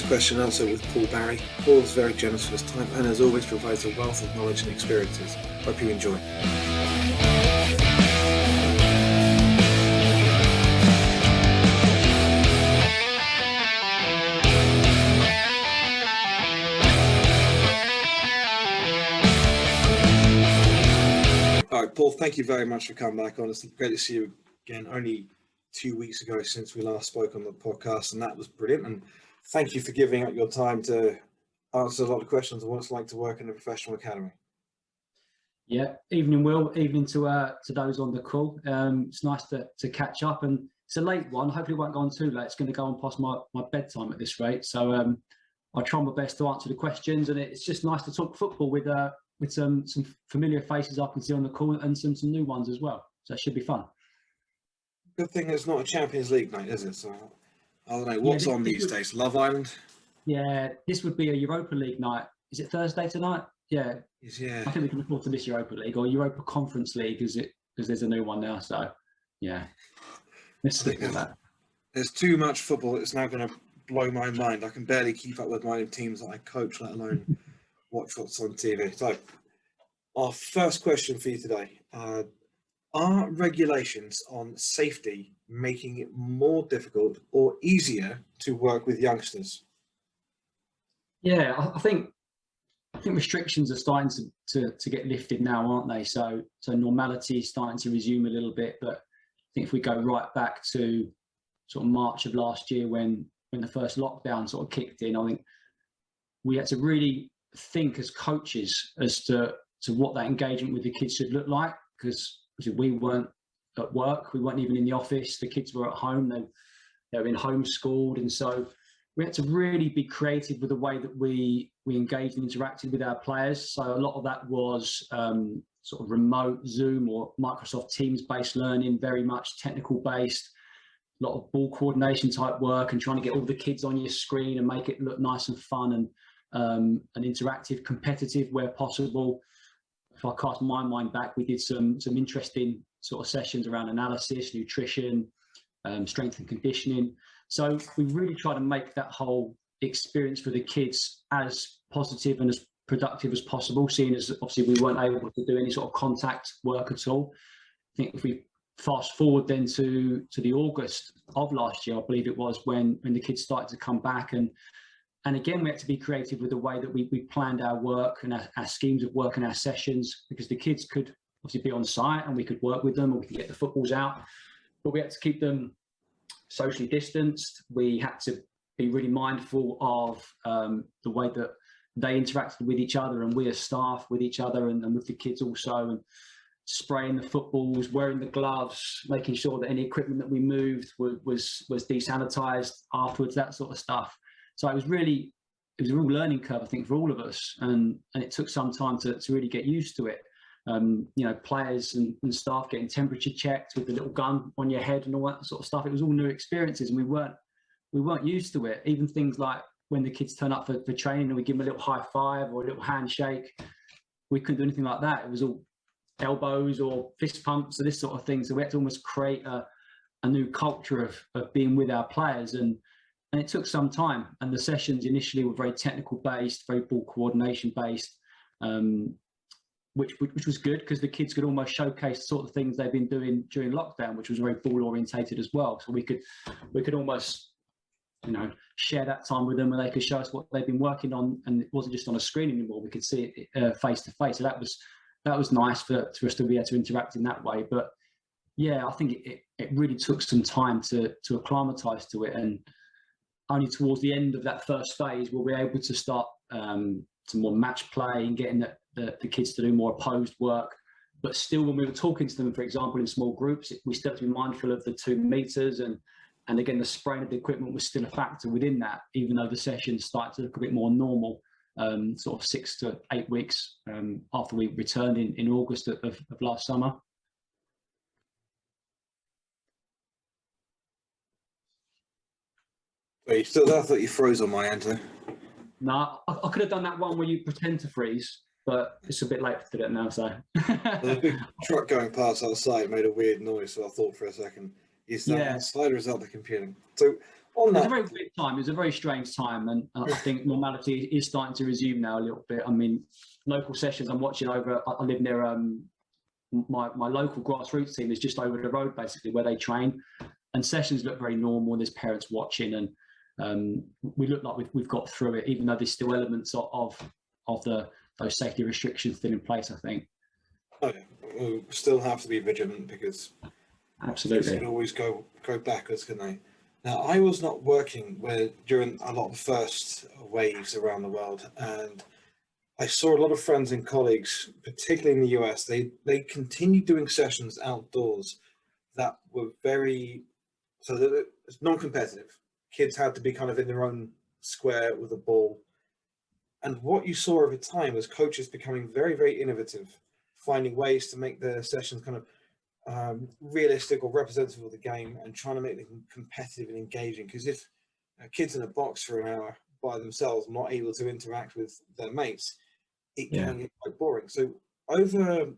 Question and Answer with Paul Barry. Paul is very generous with his time and as always provides a wealth of knowledge and experiences. Hope you enjoy. All right, Paul, thank you very much for coming back on. It's great to see you again. Only 2 weeks ago since we last spoke on the podcast, and that was brilliant. And thank you for giving up your time to answer a lot of questions on what it's like to work in a professional academy. Yeah, evening, Will. Evening to those on the call. It's nice to catch up, and it's a late one. Hopefully it won't go on too late. It's going to go on past my bedtime at this rate. So I'll try my best to answer the questions, and it's just nice to talk football with some familiar faces I can see on the call and some new ones as well. So it should be fun. Good thing it's not a Champions League night, is it? So I don't know what's on these days. Love Island. Yeah, this would be a Europa League night. Is it Thursday tonight? Yeah. Yeah. I think we can afford to miss Europa League or Europa Conference League, because there's a new one now. So yeah, let's stick with that. There's too much football. It's now going to blow my mind. I can barely keep up with my own teams that I coach, let alone watch what's on TV. So our first question for you today. Are regulations on safety making it more difficult or easier to work with youngsters? Yeah, I think restrictions are starting to get lifted now, aren't they? So normality is starting to resume a little bit. But I think if we go right back to sort of March of last year when the first lockdown sort of kicked in, I think we had to really think as coaches as to what that engagement with the kids should look like, because we weren't at work, we weren't even in the office, the kids were at home, they were being homeschooled, and so we had to really be creative with the way that we engaged and interacted with our players. So a lot of that was sort of remote Zoom or Microsoft Teams based learning, very much technical based, a lot of ball coordination type work and trying to get all the kids on your screen and make it look nice and fun and interactive, competitive where possible. If I cast my mind back, we did some interesting sort of sessions around analysis, nutrition, strength and conditioning. So we really try to make that whole experience for the kids as positive and as productive as possible, seeing as obviously we weren't able to do any sort of contact work at all. I think if we fast forward then to the August of last year, I believe it was, when the kids started to come back, and again, we had to be creative with the way that we planned our work and our schemes of work and our sessions, because the kids could obviously be on site and we could work with them, or we could get the footballs out, but we had to keep them socially distanced. We had to be really mindful of the way that they interacted with each other and we as staff with each other and with the kids also, and spraying the footballs, wearing the gloves, making sure that any equipment that we moved was desanitized afterwards, that sort of stuff. So it was a real learning curve, I think, for all of us, and it took some time to really get used to it. Players and staff getting temperature checked with the little gun on your head and all that sort of stuff. It was all new experiences, and we weren't used to it. Even things like when the kids turn up for training and we give them a little high five or a little handshake, we couldn't do anything like that. It was all elbows or fist pumps or this sort of thing. So we had to almost create a new culture of being with our players, and it took some time. And the sessions initially were very technical based, very ball coordination based, which was good because the kids could almost showcase the sort of things they've been doing during lockdown, which was very ball orientated as well. So we could almost, share that time with them, and they could show us what they've been working on, and it wasn't just on a screen anymore. We could see it face to face. So that was nice for us to be able to interact in that way. But yeah, I think it really took some time to acclimatise to it, and only towards the end of that first phase were we able to start some more match play and getting the kids to do more opposed work. But still, when we were talking to them, for example, in small groups, we still have to be mindful of the 2 meters, and again, the spraying of the equipment was still a factor within that, even though the sessions started to look a bit more normal, sort of 6 to 8 weeks after we returned in August of last summer. Are you still there? I thought you froze on my end there. No, I could have done that one where you pretend to freeze, but it's a bit late to do it now, so. There's a big truck going past outside, made a weird noise, so I thought for a second, is that outside or is that the computer? So On It was a that, very weird time. It was a very strange time, and I think normality is starting to resume now a little bit. I mean, local sessions I'm watching over. I live near my local grassroots team is just over the road, basically, where they train, and sessions look very normal. And there's parents watching, and we look like we've got through it, even though there's still elements of those safety restrictions still in place, I think. okay, we'll still have to be vigilant because things Absolutely. can always go backwards, can they? Now, I was not working during a lot of the first waves around the world, and I saw a lot of friends and colleagues, particularly in the US. They continued doing sessions outdoors that were it's non-competitive. Kids had to be kind of in their own square with a ball. And what you saw over time was coaches becoming very, very innovative, finding ways to make their sessions kind of realistic or representative of the game, and trying to make them competitive and engaging. Because if kids in a box for an hour by themselves, not able to interact with their mates, it can get quite boring. So over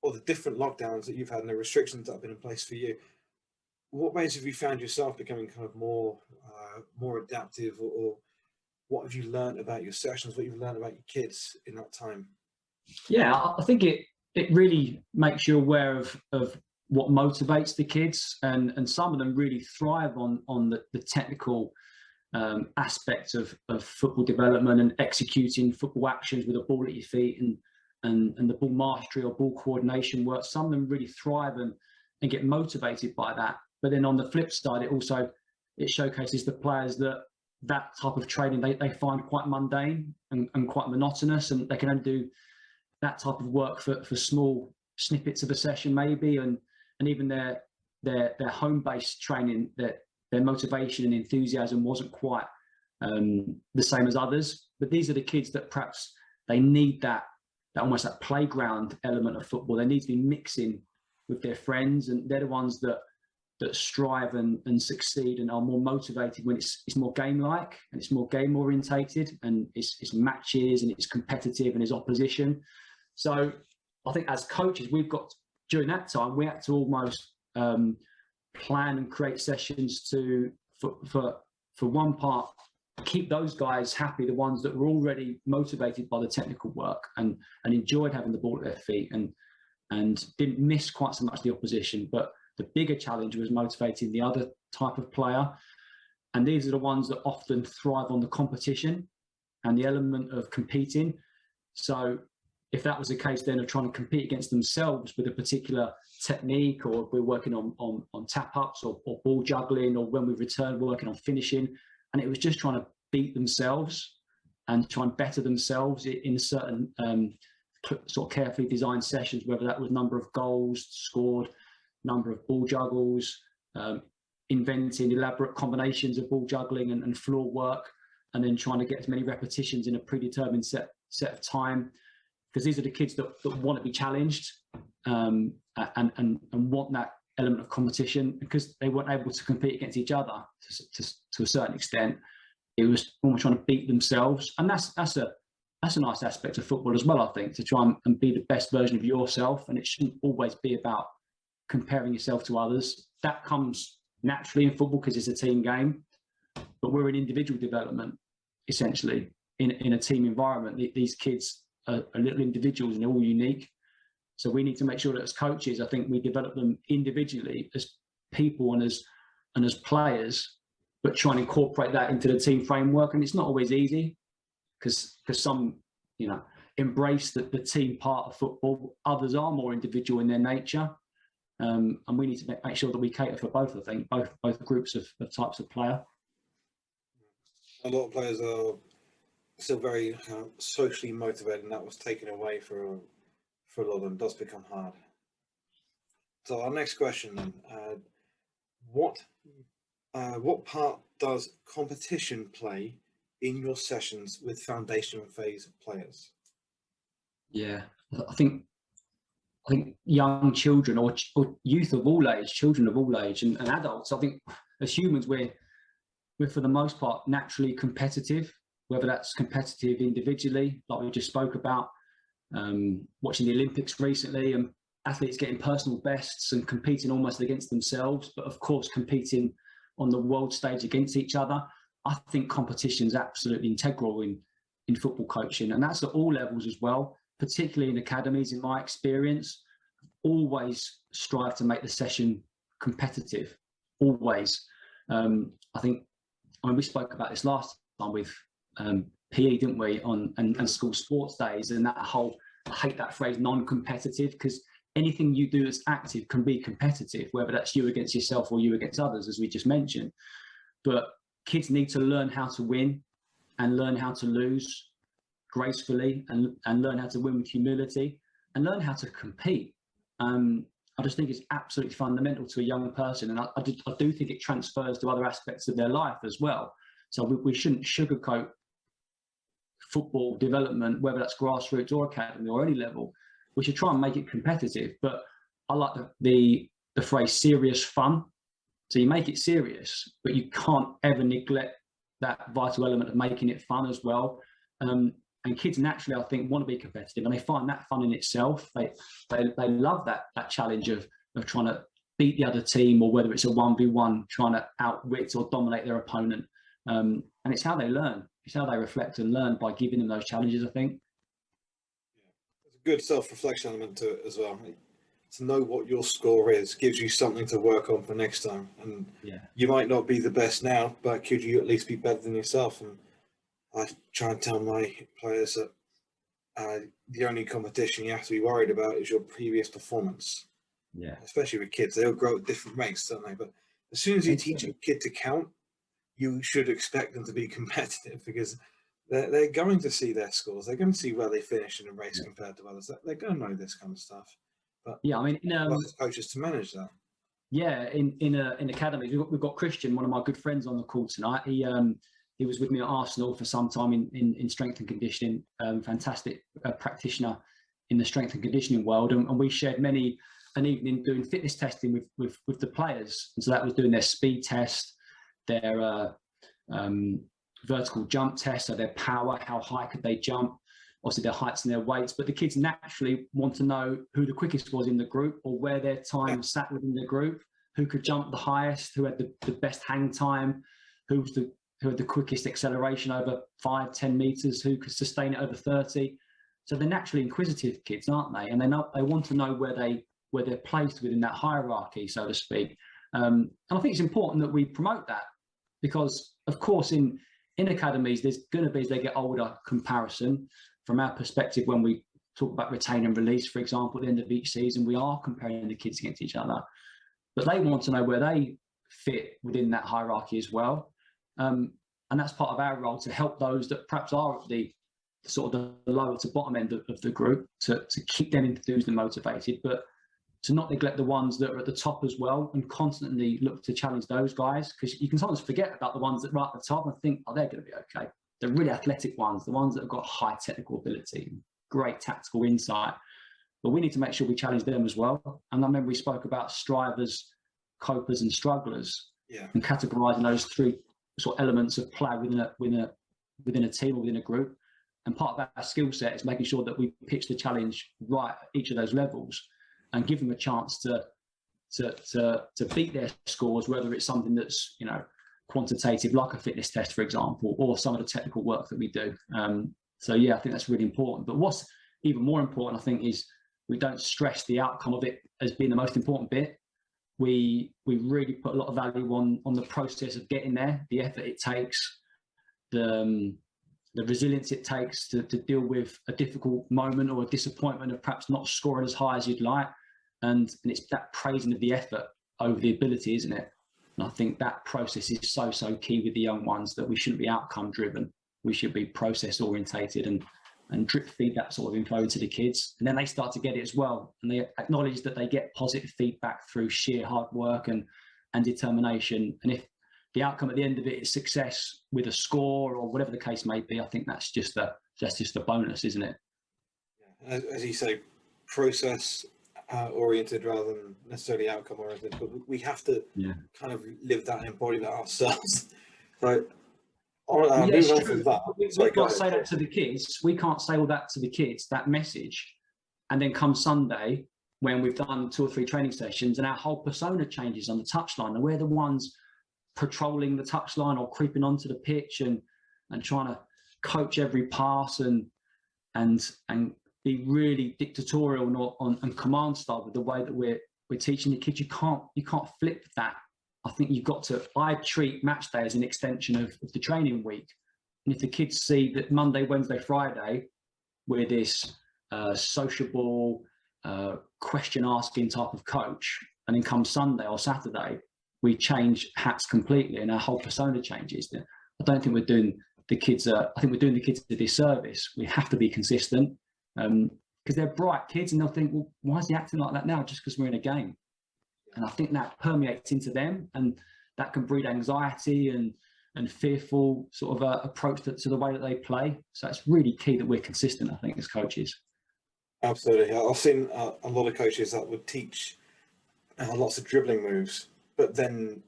all the different lockdowns that you've had and the restrictions that have been in place for you, what ways have you found yourself becoming kind of more adaptive, or what have you learned about your sessions, what you've learned about your kids in that time? Yeah, I think it really makes you aware of what motivates the kids, and some of them really thrive on the technical aspects of football development and executing football actions with a ball at your feet, and the ball mastery or ball coordination work. Some of them really thrive and get motivated by that. But then on the flip side, it showcases the players that type of training they find quite mundane and quite monotonous, and they can only do that type of work for small snippets of a session maybe, and even their home-based training, their motivation and enthusiasm wasn't quite the same as others. But these are the kids that perhaps they need that almost that playground element of football. They need to be mixing with their friends, and they're the ones that strive and succeed and are more motivated when it's more game-like and it's more game-orientated, and it's matches and it's competitive and it's opposition. So I think as coaches, during that time, we had to almost plan and create sessions for one part, keep those guys happy, the ones that were already motivated by the technical work and enjoyed having the ball at their feet and didn't miss quite so much the opposition. But the bigger challenge was motivating the other type of player. And these are the ones that often thrive on the competition and the element of competing. So if that was the case then of trying to compete against themselves with a particular technique, or if we're working on tap-ups or ball juggling, or when we returned working on finishing, and it was just trying to beat themselves and try and better themselves in certain sort of carefully designed sessions, whether that was number of goals scored, number of ball juggles, inventing elaborate combinations of ball juggling and floor work, and then trying to get as many repetitions in a predetermined set of time. Because these are the kids that want to be challenged and want that element of competition, because they weren't able to compete against each other to a certain extent. It was almost trying to beat themselves, and that's a nice aspect of football as well, I think, to try and be the best version of yourself. And it shouldn't always be about comparing yourself to others. That comes naturally in football because it's a team game, but we're in individual development essentially in a team environment. These kids are little individuals and they're all unique. So we need to make sure that as coaches, I think we develop them individually as people and as players, but try and incorporate that into the team framework. And it's not always easy because some, embrace the team part of football. Others are more individual in their nature. And we need to make sure that we cater for both, I think, both groups of types of player. A lot of players are still very socially motivated, and that was taken away for a lot of them. It does become hard. So our next question then, what part does competition play in your sessions with foundation phase players? Yeah, I think young children or youth of all age, children of all age, and adults, I think as humans, we're for the most part naturally competitive, whether that's competitive individually, like we just spoke about, watching the Olympics recently, and athletes getting personal bests and competing almost against themselves, but of course competing on the world stage against each other. I think competition is absolutely integral in football coaching, and that's at all levels as well, particularly in academies. In my experience, always strive to make the session competitive, always. I think, I mean, we spoke about this last time with PE, didn't we, and school sports days, and that whole, I hate that phrase, non-competitive, because anything you do that's active can be competitive, whether that's you against yourself or you against others, as we just mentioned. But kids need to learn how to win and learn how to lose gracefully, and learn how to win with humility and learn how to compete. I just think it's absolutely fundamental to a young person, and I do think it transfers to other aspects of their life as well. So we shouldn't sugarcoat football development, whether that's grassroots or academy or any level. We should try and make it competitive. But I like the phrase serious fun. So you make it serious, but you can't ever neglect that vital element of making it fun as well. And kids naturally, I think, want to be competitive, and they find that fun in itself. They love that challenge of trying to beat the other team, or whether it's a 1v1, trying to outwit or dominate their opponent. And it's how they learn. It's how they reflect and learn, by giving them those challenges, I think. There's a good self-reflection element to it as well. To know what your score is gives you something to work on for next time. And you might not be the best now, but could you at least be better than yourself? And I try and tell my players that the only competition you have to be worried about is your previous performance. Yeah. Especially with kids, they all grow at different rates, don't they? But as soon as you teach a kid to count, you should expect them to be competitive, because they're going to see their scores. They're going to see where they finish in a race compared to others. They're going to know this kind of stuff. But I mean, as coaches to manage that. Yeah, in academies, we've got Christian, one of my good friends, on the call tonight. He was with me at Arsenal for some time in strength and conditioning. Fantastic practitioner in the strength and conditioning world, and we shared many an evening doing fitness testing with the players. And so that was doing their speed test, their vertical jump test, so their power, how high could they jump, obviously their heights and their weights. But the kids naturally want to know who the quickest was in the group, or where their time sat within the group, who could jump the highest, who had the best hang time, who had the quickest acceleration over 5-10 meters, who could sustain it over 30. So they're naturally inquisitive kids, aren't they? And they want to know where they're placed within that hierarchy, so to speak. And I think it's important that we promote that, because of course in academies there's going to be, as they get older, comparison. From our perspective, when we talk about retain and release, for example, at the end of each season, we are comparing the kids against each other. But they want to know where they fit within that hierarchy as well. And that's part of our role, to help those that perhaps are at the sort of the lower to bottom end of the group, to keep them enthused and motivated, but to not neglect the ones that are at the top as well, and constantly look to challenge those guys, because you can sometimes forget about the ones that are right at the top and think, oh, they're going to be okay. The really athletic ones, the ones that have got high technical ability, great tactical insight. But we need to make sure we challenge them as well. And I remember we spoke about strivers, copers and strugglers, and categorising those three sort of elements of play within a team or within a group. And part of our skill set is making sure that we pitch the challenge right at each of those levels, and give them a chance to beat their scores, whether it's something that's, you know, quantitative, like a fitness test, for example, or some of the technical work that we do. So yeah, I think that's really important. But what's even more important, I think, is we don't stress the outcome of it as being the most important bit. We really put a lot of value on the process of getting there, the effort it takes, the resilience it takes to deal with a difficult moment or a disappointment of perhaps not scoring as high as you'd like. And it's that praising of the effort over the ability, isn't it? And I think that process is so key with the young ones, that we shouldn't be outcome driven. We should be process orientated and drip feed that sort of info into the kids. And then they start to get it as well. And they acknowledge that they get positive feedback through sheer hard work and determination. And if the outcome at the end of it is success with a score or whatever the case may be, I think that's just a bonus, isn't it? As you say, process oriented rather than necessarily outcome oriented, but we have to kind of live that and embody that ourselves. So move on from that. We can't say that to the kids. We can't say all that to the kids, that message, and then come Sunday when we've done 2 or 3 training sessions and our whole persona changes on the touchline, and we're the ones patrolling the touchline or creeping onto the pitch and trying to coach every pass and be really dictatorial and command style with the way that we're teaching the kids. You can't flip that. I think you've got to. I treat match day as an extension of the training week, and if the kids see that Monday, Wednesday, Friday, we're this sociable, question asking type of coach, and then come Sunday or Saturday, we change hats completely and our whole persona changes. I don't think we're doing the kids. I think we're doing the kids a disservice. We have to be consistent because they're bright kids, and they'll think, well, why is he acting like that now? Just because we're in a game. And I think that permeates into them, and that can breed anxiety and fearful sort of approach to the way that they play. So it's really key that we're consistent, I think, as coaches. Absolutely. I've seen a lot of coaches that would teach lots of dribbling moves, but then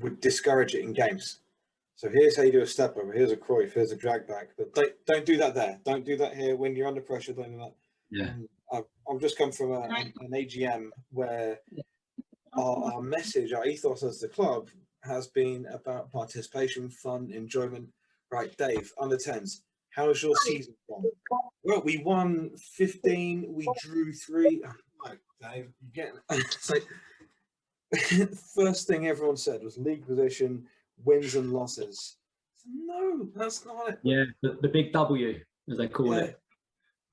would discourage it in games. So here's how you do a step over, here's a Cruyff, here's a drag back, but don't do that there. Don't do that here when you're under pressure. Don't do that. Yeah. I've just come from an AGM where our message, our ethos as the club has been about participation, fun, enjoyment. Right, Dave, under 10s, how's your season gone? Well, we won 15, we drew 3. Oh, no, Dave, you get it's like first thing everyone said was league position, wins and losses. No, that's not it. Yeah, the big W, as they call it.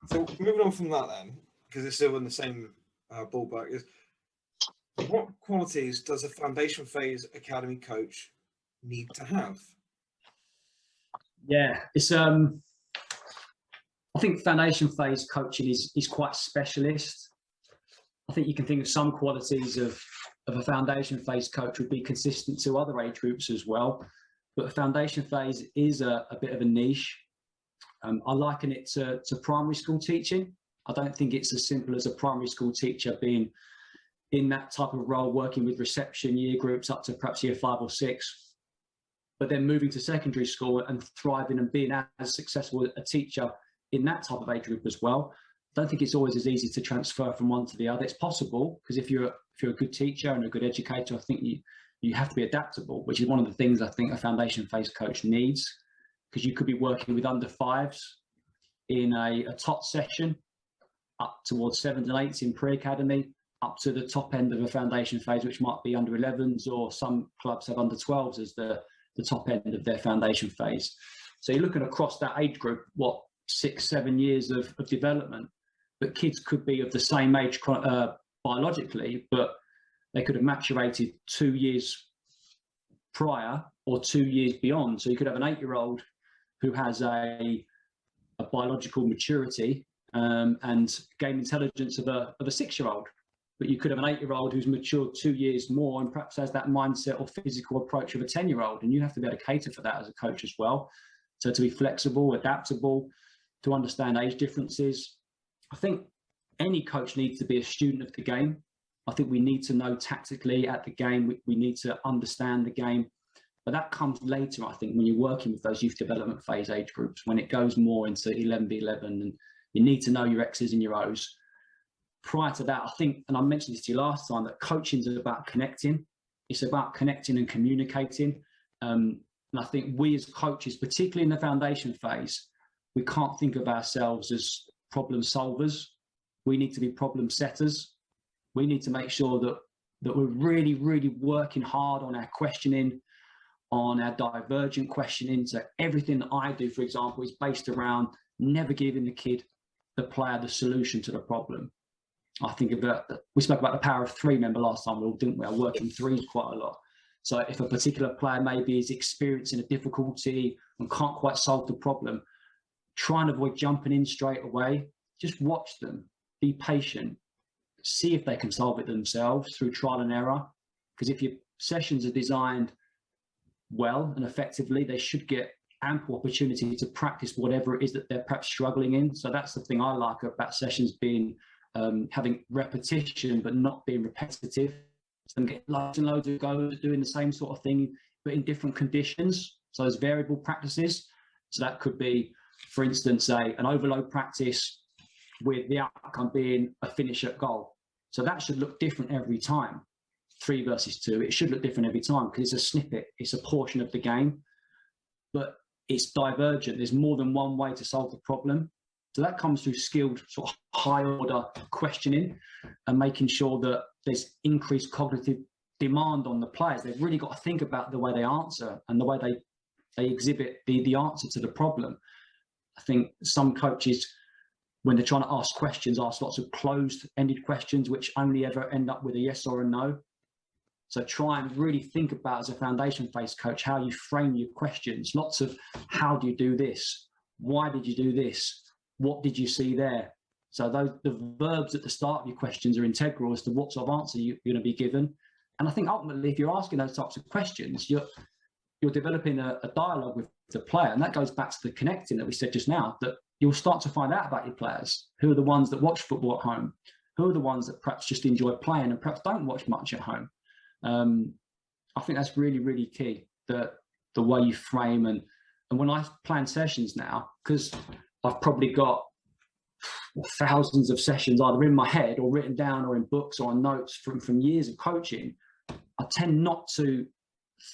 So moving on from that then, because it's still in the same ballpark, is what qualities does a foundation phase academy coach need to have? Yeah, it's I think foundation phase coaching is quite specialist. I think you can think of some qualities of a foundation phase coach would be consistent to other age groups as well. But a foundation phase is a bit of a niche. I liken it to primary school teaching. I don't think it's as simple as a primary school teacher being in that type of role, working with reception year groups up to perhaps year 5 or 6, but then moving to secondary school and thriving and being as successful a teacher in that type of age group as well. I don't think it's always as easy to transfer from one to the other. It's possible, because if you're a good teacher and a good educator, I think you have to be adaptable, which is one of the things I think a foundation phase coach needs, because you could be working with under 5s in a top session up towards 7s and 8s in pre-academy, up to the top end of a foundation phase, which might be under 11s, or some clubs have under 12s as the top end of their foundation phase. So you're looking across that age group, 6-7 years of development, but kids could be of the same age biologically, but they could have maturated 2 years prior or 2 years beyond. So you could have an 8-year-old who has a biological maturity and game intelligence of a 6-year-old. But you could have an 8-year-old who's matured 2 years more and perhaps has that mindset or physical approach of a 10-year-old. And you have to be able to cater for that as a coach as well. So to be flexible, adaptable, to understand age differences. I think any coach needs to be a student of the game. I think we need to know tactically at the game. We need to understand the game. But that comes later, I think, when you're working with those youth development phase age groups, when it goes more into 11v11 and you need to know your X's and your O's. Prior to that, I think, and I mentioned this to you last time, that coaching is about connecting. It's about connecting and communicating. And I think we as coaches, particularly in the foundation phase, we can't think of ourselves as problem solvers. We need to be problem setters. We need to make sure that we're really, really working hard on our questioning, on our divergent questioning. So everything that I do, for example, is based around never giving the kid, the player, the solution to the problem. I think we spoke about the power of 3, remember last time, didn't we? I work in 3s quite a lot. So if a particular player maybe is experiencing a difficulty and can't quite solve the problem, try and avoid jumping in straight away. Just watch them, be patient, see if they can solve it themselves through trial and error. Because if your sessions are designed well and effectively, they should get ample opportunity to practice whatever it is that they're perhaps struggling in. So that's the thing I like about sessions being having repetition, but not being repetitive. So get loads and loads of goes doing the same sort of thing, but in different conditions. So there's variable practices. So that could be, for instance, an overload practice with the outcome being a finish at goal. So that should look different every time. 3 versus 2. It should look different every time because it's a snippet, it's a portion of the game, but it's divergent. There's more than one way to solve the problem. So that comes through skilled sort of high order questioning and making sure that there's increased cognitive demand on the players. They've really got to think about the way they answer and the way they exhibit the answer to the problem. I think some coaches, when they're trying to ask questions, ask lots of closed-ended questions, which only ever end up with a yes or a no. So try and really think about, as a foundation phase coach, how you frame your questions. Lots of, how do you do this? Why did you do this? What did you see there? So the verbs at the start of your questions are integral as to what sort of answer you're going to be given. And I think ultimately, if you're asking those types of questions, you're developing a dialogue with the player. And that goes back to the connecting that we said just now, that you'll start to find out about your players. Who are the ones that watch football at home? Who are the ones that perhaps just enjoy playing and perhaps don't watch much at home? I think that's really, really key, the way you frame. And when I plan sessions now, because I've probably got thousands of sessions either in my head or written down or in books or on notes from years of coaching, I tend not to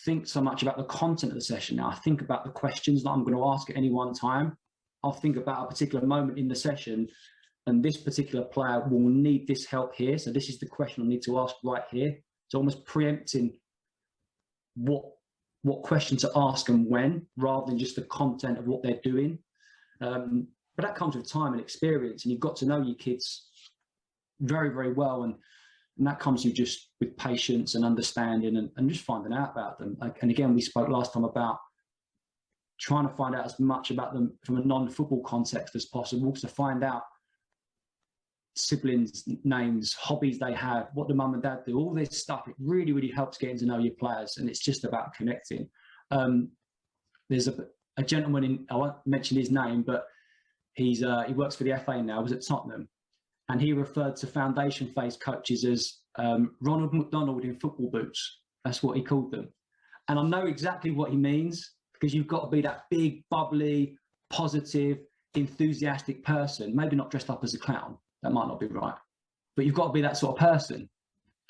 think so much about the content of the session now. I think about the questions that I'm going to ask at any one time. I'll think about a particular moment in the session, and this particular player will need this help here. So this is the question I need to ask right here. It's almost preempting what question to ask and when, rather than just the content of what they're doing. But that comes with time and experience, and you've got to know your kids very, very well. And that comes with patience and understanding and just finding out about them. And again, we spoke last time about trying to find out as much about them from a non-football context as possible, to find out siblings' names, hobbies they have, what the mum and dad do, all this stuff. It really, really helps getting to know your players, and it's just about connecting. There's a gentleman I won't mention his name, but he works for the FA now, was at Tottenham, and he referred to foundation phase coaches as Ronald McDonald in football boots. That's what he called them. And I know exactly what he means, because you've got to be that big, bubbly, positive, enthusiastic person, maybe not dressed up as a clown. That might not be right, but you've got to be that sort of person.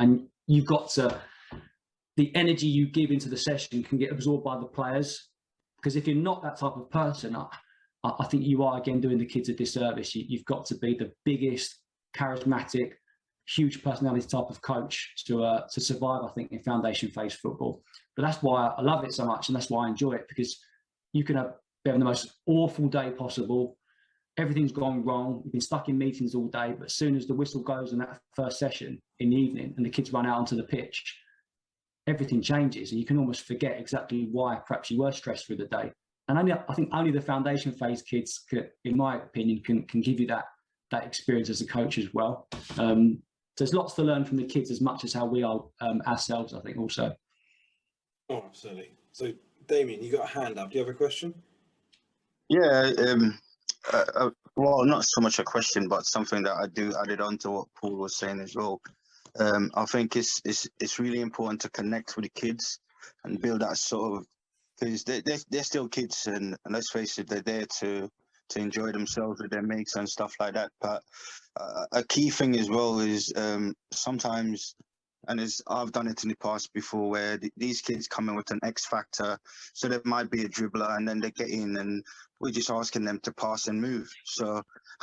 And you've got to, the energy you give into the session can get absorbed by the players, because if you're not that type of person, I think you are, again, doing the kids a disservice. You've got to be the biggest, charismatic, huge personality type of coach to survive, I think, in foundation phase football. But that's why I love it so much, and that's why I enjoy it, because you can have the most awful day possible. Everything's gone wrong. You've been stuck in meetings all day, but as soon as the whistle goes in that first session in the evening and the kids run out onto the pitch, everything changes, and you can almost forget exactly why perhaps you were stressed through the day. And I think only the foundation phase kids, in my opinion, can give you that experience as a coach as well. So there's lots to learn from the kids as much as how we are ourselves, I think, also. Oh, absolutely. So, Damien, you got a hand up. Do you have a question? Yeah, well, not so much a question, but something that I do added on to what Paul was saying as well. I think it's really important to connect with the kids and build that sort of, because they're still kids, and let's face it, they're there to enjoy themselves with their mates and stuff like that. But a key thing as well is sometimes, and I've done it in the past before, where these kids come in with an X factor. So there might be a dribbler, and then they get in, and we're just asking them to pass and move. So,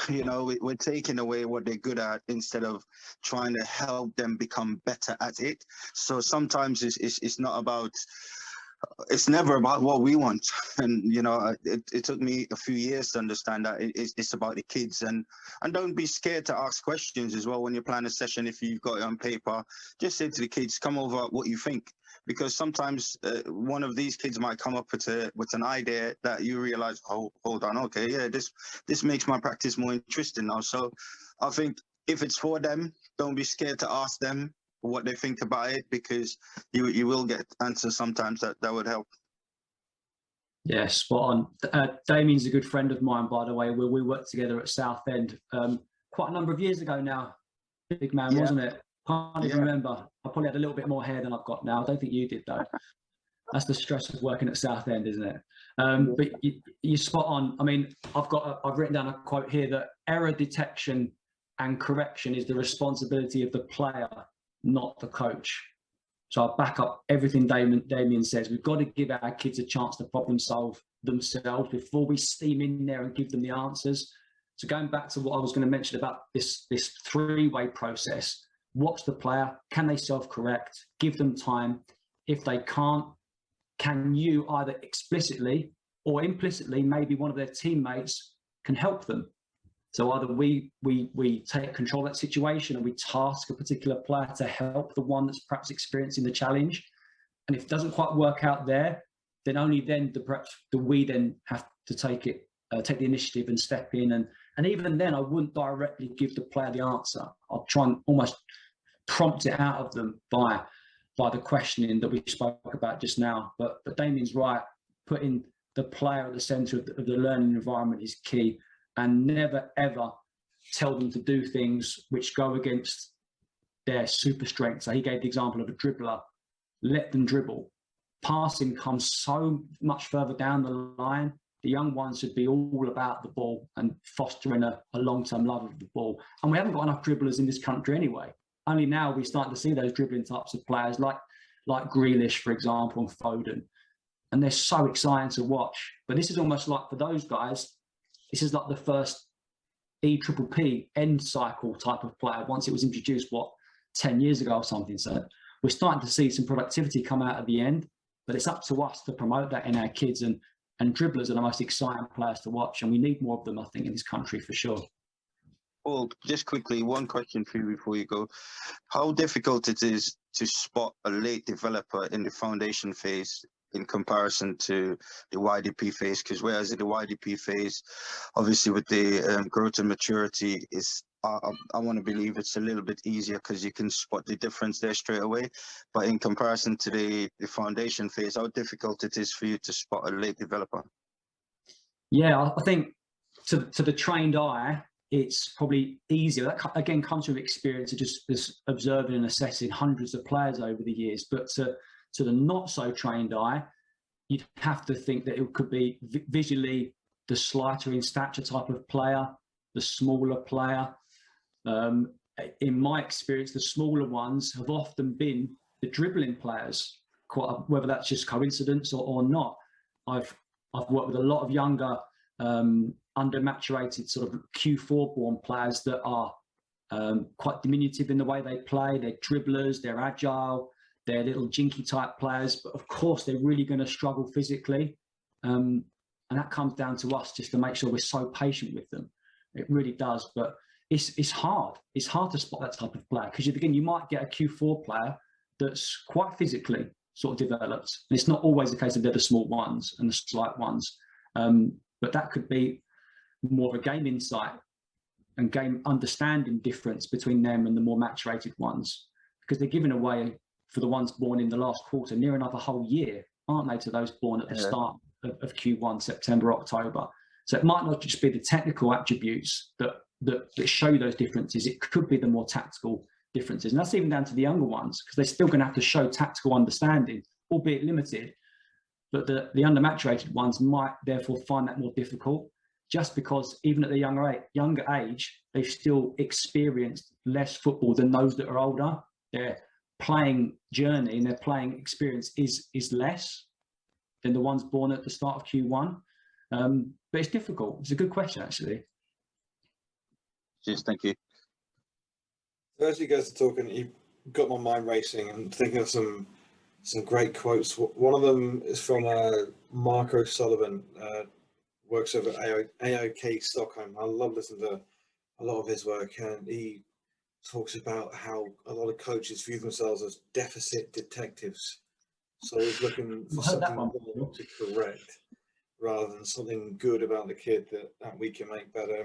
we're taking away what they're good at instead of trying to help them become better at it. So sometimes it's not about, it's never about what we want. And, it took me a few years to understand that it's about the kids. And don't be scared to ask questions as well when you plan a session. If you've got it on paper, just say to the kids, come over what you think. Because sometimes one of these kids might come up with an idea that you realize, oh, hold on, okay, yeah, this makes my practice more interesting now. So I think if it's for them, don't be scared to ask them what they think about it, because you will get answers sometimes that would help. Yeah, spot on. Damien's a good friend of mine, by the way. We worked together at Southend quite a number of years ago now. Big man, wasn't it? Can't even remember. I probably had a little bit more hair than I've got now. I don't think you did, though. That's the stress of working at Southend, isn't it? But you're spot on. I mean, I've written down a quote here that error detection and correction is the responsibility of the player, not the coach. So I back up everything Damien says. We've got to give our kids a chance to problem solve themselves before we steam in there and give them the answers. So going back to what I was going to mention about this three-way process, watch the player. Can they self-correct? Give them time. If they can't, can you either explicitly or implicitly, maybe one of their teammates can help them? So either we take control of that situation and we task a particular player to help the one that's perhaps experiencing the challenge. And if it doesn't quite work out there, then only then we then have to take the initiative and step in. And even then, I wouldn't directly give the player the answer. I'll try and almost prompt it out of them by the questioning that we spoke about just now. But Damien's right, putting the player at the centre of the learning environment is key. And never, ever tell them to do things which go against their super strength. So he gave the example of a dribbler. Let them dribble. Passing comes so much further down the line. The young ones should be all about the ball and fostering a long-term love of the ball. And we haven't got enough dribblers in this country anyway. Only now we're starting to see those dribbling types of players like Grealish, for example, and Foden. And they're so exciting to watch. But this is almost like, for those guys, this is like the first EPPP end cycle type of player once it was introduced, 10 years ago or something. So we're starting to see some productivity come out at the end, but it's up to us to promote that in our kids. And dribblers are the most exciting players to watch, and we need more of them, I think, in this country for sure. Well, just quickly, one question for you before you go. How difficult it is to spot a late developer in the foundation phase in comparison to the YDP phase? Because whereas in the YDP phase, obviously with the growth and maturity, I want to believe it's a little bit easier because you can spot the difference there straight away. But in comparison to the foundation phase, how difficult it is for you to spot a late developer? Yeah, I think to the trained eye, it's probably easier. That again comes from experience of just observing and assessing hundreds of players over the years. But to the not so trained eye, you'd have to think that it could be visually the slighter in stature type of player, the smaller player. In my experience, the smaller ones have often been the dribbling players, whether that's just coincidence or not. I've worked with a lot of younger, under-maturated sort of Q4 born players that are quite diminutive in the way they play. They're dribblers, they're agile, they're little jinky type players, but of course they're really going to struggle physically. And that comes down to us just to make sure we're so patient with them. It really does, but it's hard. It's hard to spot that type of player because you might get a Q4 player that's quite physically sort of developed. And it's not always the case that they're the small ones and the slight ones, but that could be more of a game insight and game understanding difference between them and the more maturated ones, because they're giving away for the ones born in the last quarter near enough a whole year, aren't they, to those born at the start of Q1, September, October. So it might not just be the technical attributes that show those differences. It could be the more tactical differences. And that's even down to the younger ones, because they're still going to have to show tactical understanding, albeit limited. But the under-maturated ones might therefore find that more difficult, just because even at the younger age, they've still experienced less football than those that are older. Their playing journey and their playing experience is less than the ones born at the start of Q1. But it's difficult. It's a good question, actually. Yes, thank you. So as you guys are talking, you got my mind racing and thinking of some great quotes. One of them is from Marco Sullivan, works over at AOK Stockholm. I love listening to a lot of his work, and he talks about how a lot of coaches view themselves as deficit detectives. So he's looking for something wrong to correct rather than something good about the kid that we can make better.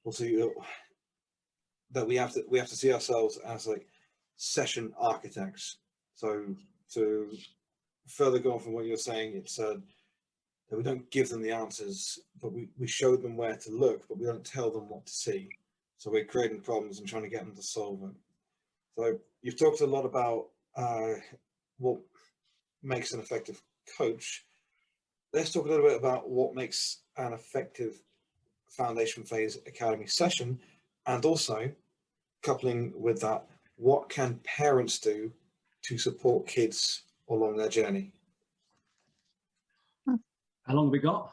Also, that we have to see ourselves as like session architects. So to further go on from what you're saying, it's that we don't give them the answers, but we show them where to look, but we don't tell them what to see. So we're creating problems and trying to get them to solve them. So you've talked a lot about what makes an effective coach. Let's talk a little bit about what makes an effective foundation phase academy session, and also coupling with that, what can parents do to support kids along their journey? How long have we got?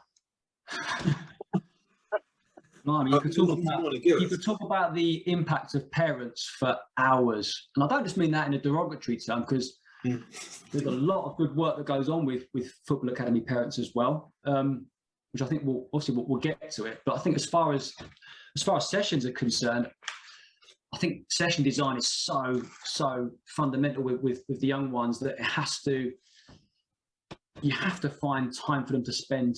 No, I mean, you could talk about the impact of parents for hours. And I don't just mean that in a derogatory term, because there's a lot of good work that goes on with football academy parents as well, which I think we'll get to it. But I think as far as sessions are concerned, I think session design is so fundamental with the young ones that you have to find time for them to spend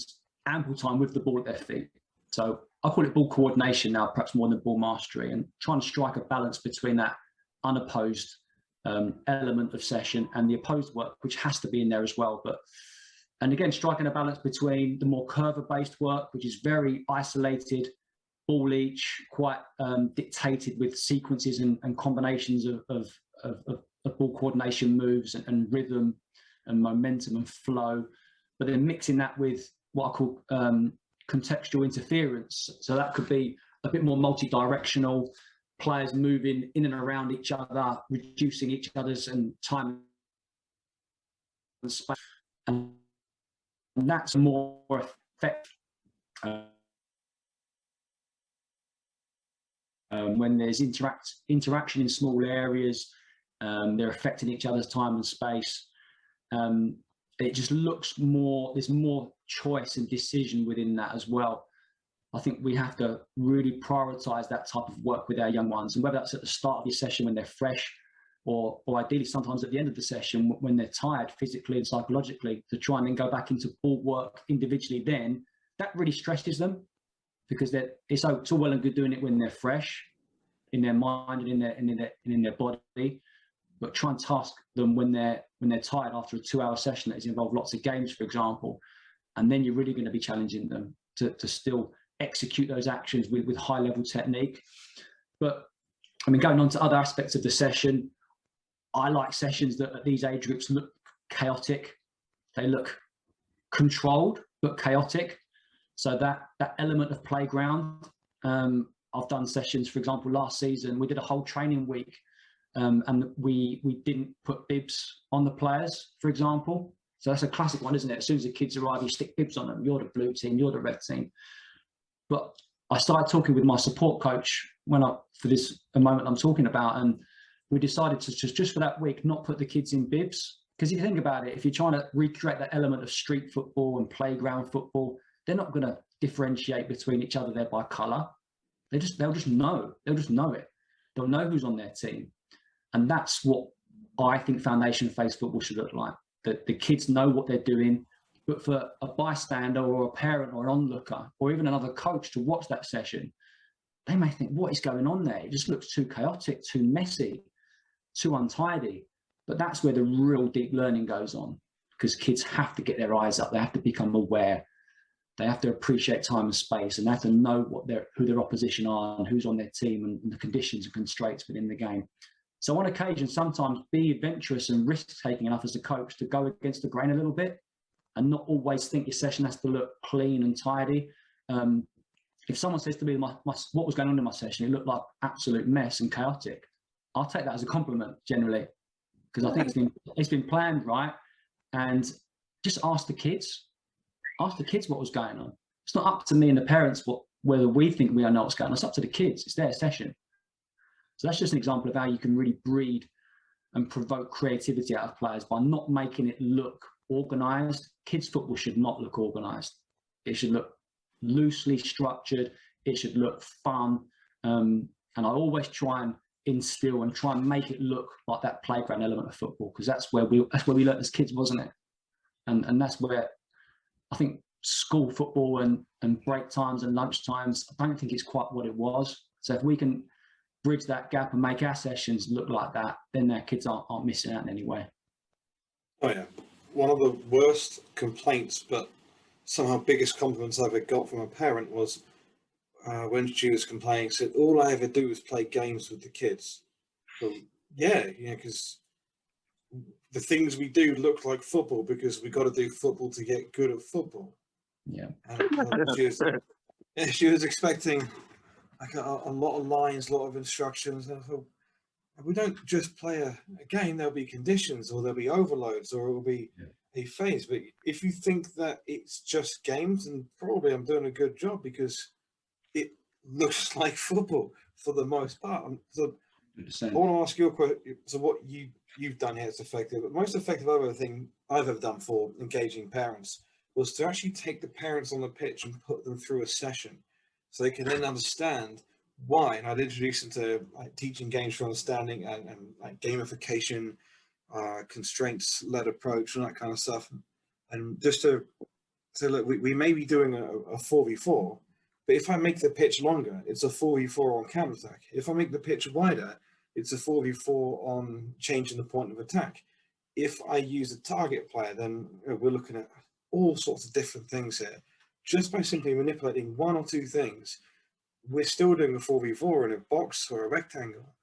ample time with the ball at their feet. So I call it ball coordination now, perhaps more than ball mastery, and trying to strike a balance between that unopposed element of session and the opposed work, which has to be in there as well. And again, striking a balance between the more curve-based work, which is very isolated, ball each, quite dictated with sequences and combinations of ball coordination moves and rhythm and momentum and flow, but then mixing that with what I call contextual interference. So that could be a bit more multi-directional, players moving in and around each other, reducing each other's time and space, and that's more effective when there's interaction in small areas. They're affecting each other's time and space. It just looks more, there's more choice and decision within that as well. I think we have to really prioritize that type of work with our young ones, and whether that's at the start of your session when they're fresh, or ideally sometimes at the end of the session when they're tired physically and psychologically, to try and then go back into ball work individually. Then that really stresses them, because it's all well and good doing it when they're fresh in their mind and in their body, but try and task them when they're tired after a 2-hour session that has involved lots of games, for example, and then you're really going to be challenging them to still execute those actions with high level technique. But I mean, going on to other aspects of the session, I like sessions that at these age groups look chaotic. They look controlled but chaotic. So that element of playground. I've done sessions, for example, last season we did a whole training week, and we didn't put bibs on the players, for example. So that's a classic one, isn't it? As soon as the kids arrive, you stick bibs on them. You're the blue team, you're the red team. But I started talking with my support coach for this moment I'm talking about, and we decided to just for that week not put the kids in bibs. Because if you think about it, if you're trying to recreate that element of street football and playground football, they're not going to differentiate between each other there by colour. They'll just know. They'll just know it. They'll know who's on their team. And that's what I think foundation phase football should look like. That the kids know what they're doing, but for a bystander or a parent or an onlooker or even another coach to watch that session, they may think, what is going on there? It just looks too chaotic, too messy, too untidy. But that's where the real deep learning goes on, because kids have to get their eyes up. They have to become aware. They have to appreciate time and space, and they have to know who their opposition are and who's on their team and the conditions and constraints within the game. So on occasion, sometimes be adventurous and risk-taking enough as a coach to go against the grain a little bit, and not always think your session has to look clean and tidy. If someone says to me, what was going on in my session, it looked like absolute mess and chaotic, I'll take that as a compliment generally, because I think it's been planned right. And just ask the kids what was going on. It's not up to me and the parents whether we think we know what's going on. It's up to the kids. It's their session. So that's just an example of how you can really breed and provoke creativity out of players by not making it look organised. Kids football should not look organised. It should look loosely structured. It should look fun. And I always try and instill and try and make it look like that playground element of football, because that's where we learned as kids, wasn't it? And that's where I think school football and break times and lunch times, I don't think it's quite what it was. So if we can bridge that gap and make our sessions look like that, then their kids aren't missing out in any way. Oh yeah, one of the worst complaints, but somehow biggest compliments I ever got from a parent was when she was complaining, said, all I ever do is play games with the kids. So yeah, because the things we do look like football because we got to do football to get good at football. Yeah. And she was expecting like a lot of lines, a lot of instructions. And I thought, we don't just play a game. There'll be conditions, or there'll be overloads, or it will be a phase. But if you think that it's just games, then probably I'm doing a good job, because it looks like football for the most part. So I want to ask you a question. So what you've done here is effective. But most effective thing I've ever done for engaging parents was to actually take the parents on the pitch and put them through a session, so they can then understand why. And I'd introduce them to like teaching games for understanding, and like gamification, constraints-led approach, and that kind of stuff. And just to say, look, we may be doing a 4v4, but if I make the pitch longer, it's a 4v4 on counter-attack. If I make the pitch wider, it's a 4v4 on changing the point of attack. If I use a target player, then we're looking at all sorts of different things here. Just by simply manipulating one or two things, we're still doing a 4v4 in a box or a rectangle,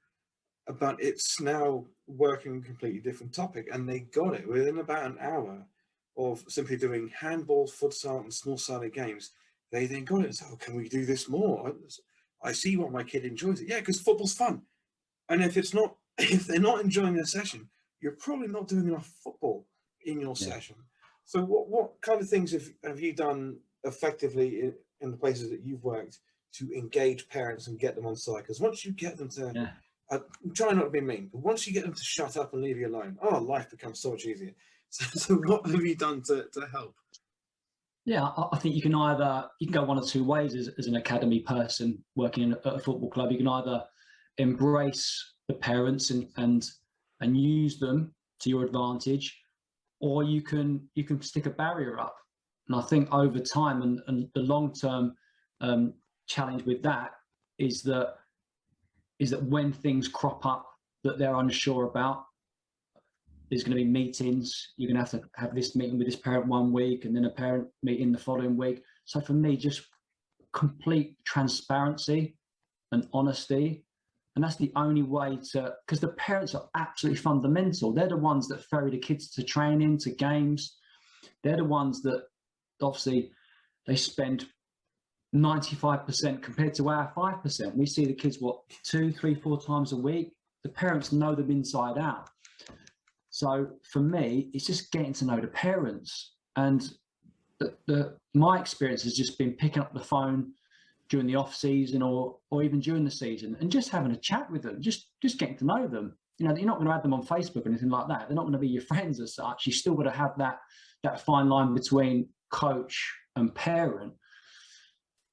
but it's now working a completely different topic. And they got it within about an hour of simply doing handball, futsal, and small-sided games. They then got it. So, can we do this more? I see why my kid enjoys it. Yeah, because football's fun. And if they're not enjoying their session, you're probably not doing enough football in your session. So what kind of things have you done effectively in the places that you've worked to engage parents and get them on side? Because once you get them to, try not to be mean, but once you get them to shut up and leave you alone, life becomes so much easier. So what have you done to help? Yeah, I think you can go one or two ways as an academy person working at a football club. You can either embrace the parents and use them to your advantage, or you can stick a barrier up. And I think over time and the long-term challenge with that is that when things crop up that they're unsure about, there's going to be meetings. You're going to have this meeting with this parent one week, and then a parent meeting the following week. So for me, just complete transparency and honesty. And that's the only way because the parents are absolutely fundamental. They're the ones that ferry the kids to training, to games. They're the ones that obviously they spend 95% compared to our 5%. We see the kids, 2, 3, 4 times a week. The parents know them inside out. So for me, it's just getting to know the parents. And my experience has just been picking up the phone during the off season or even during the season and just having a chat with them, just getting to know them. You're not going to add them on Facebook or anything like that. They're not going to be your friends as such. You still got to have that fine line between coach and parent.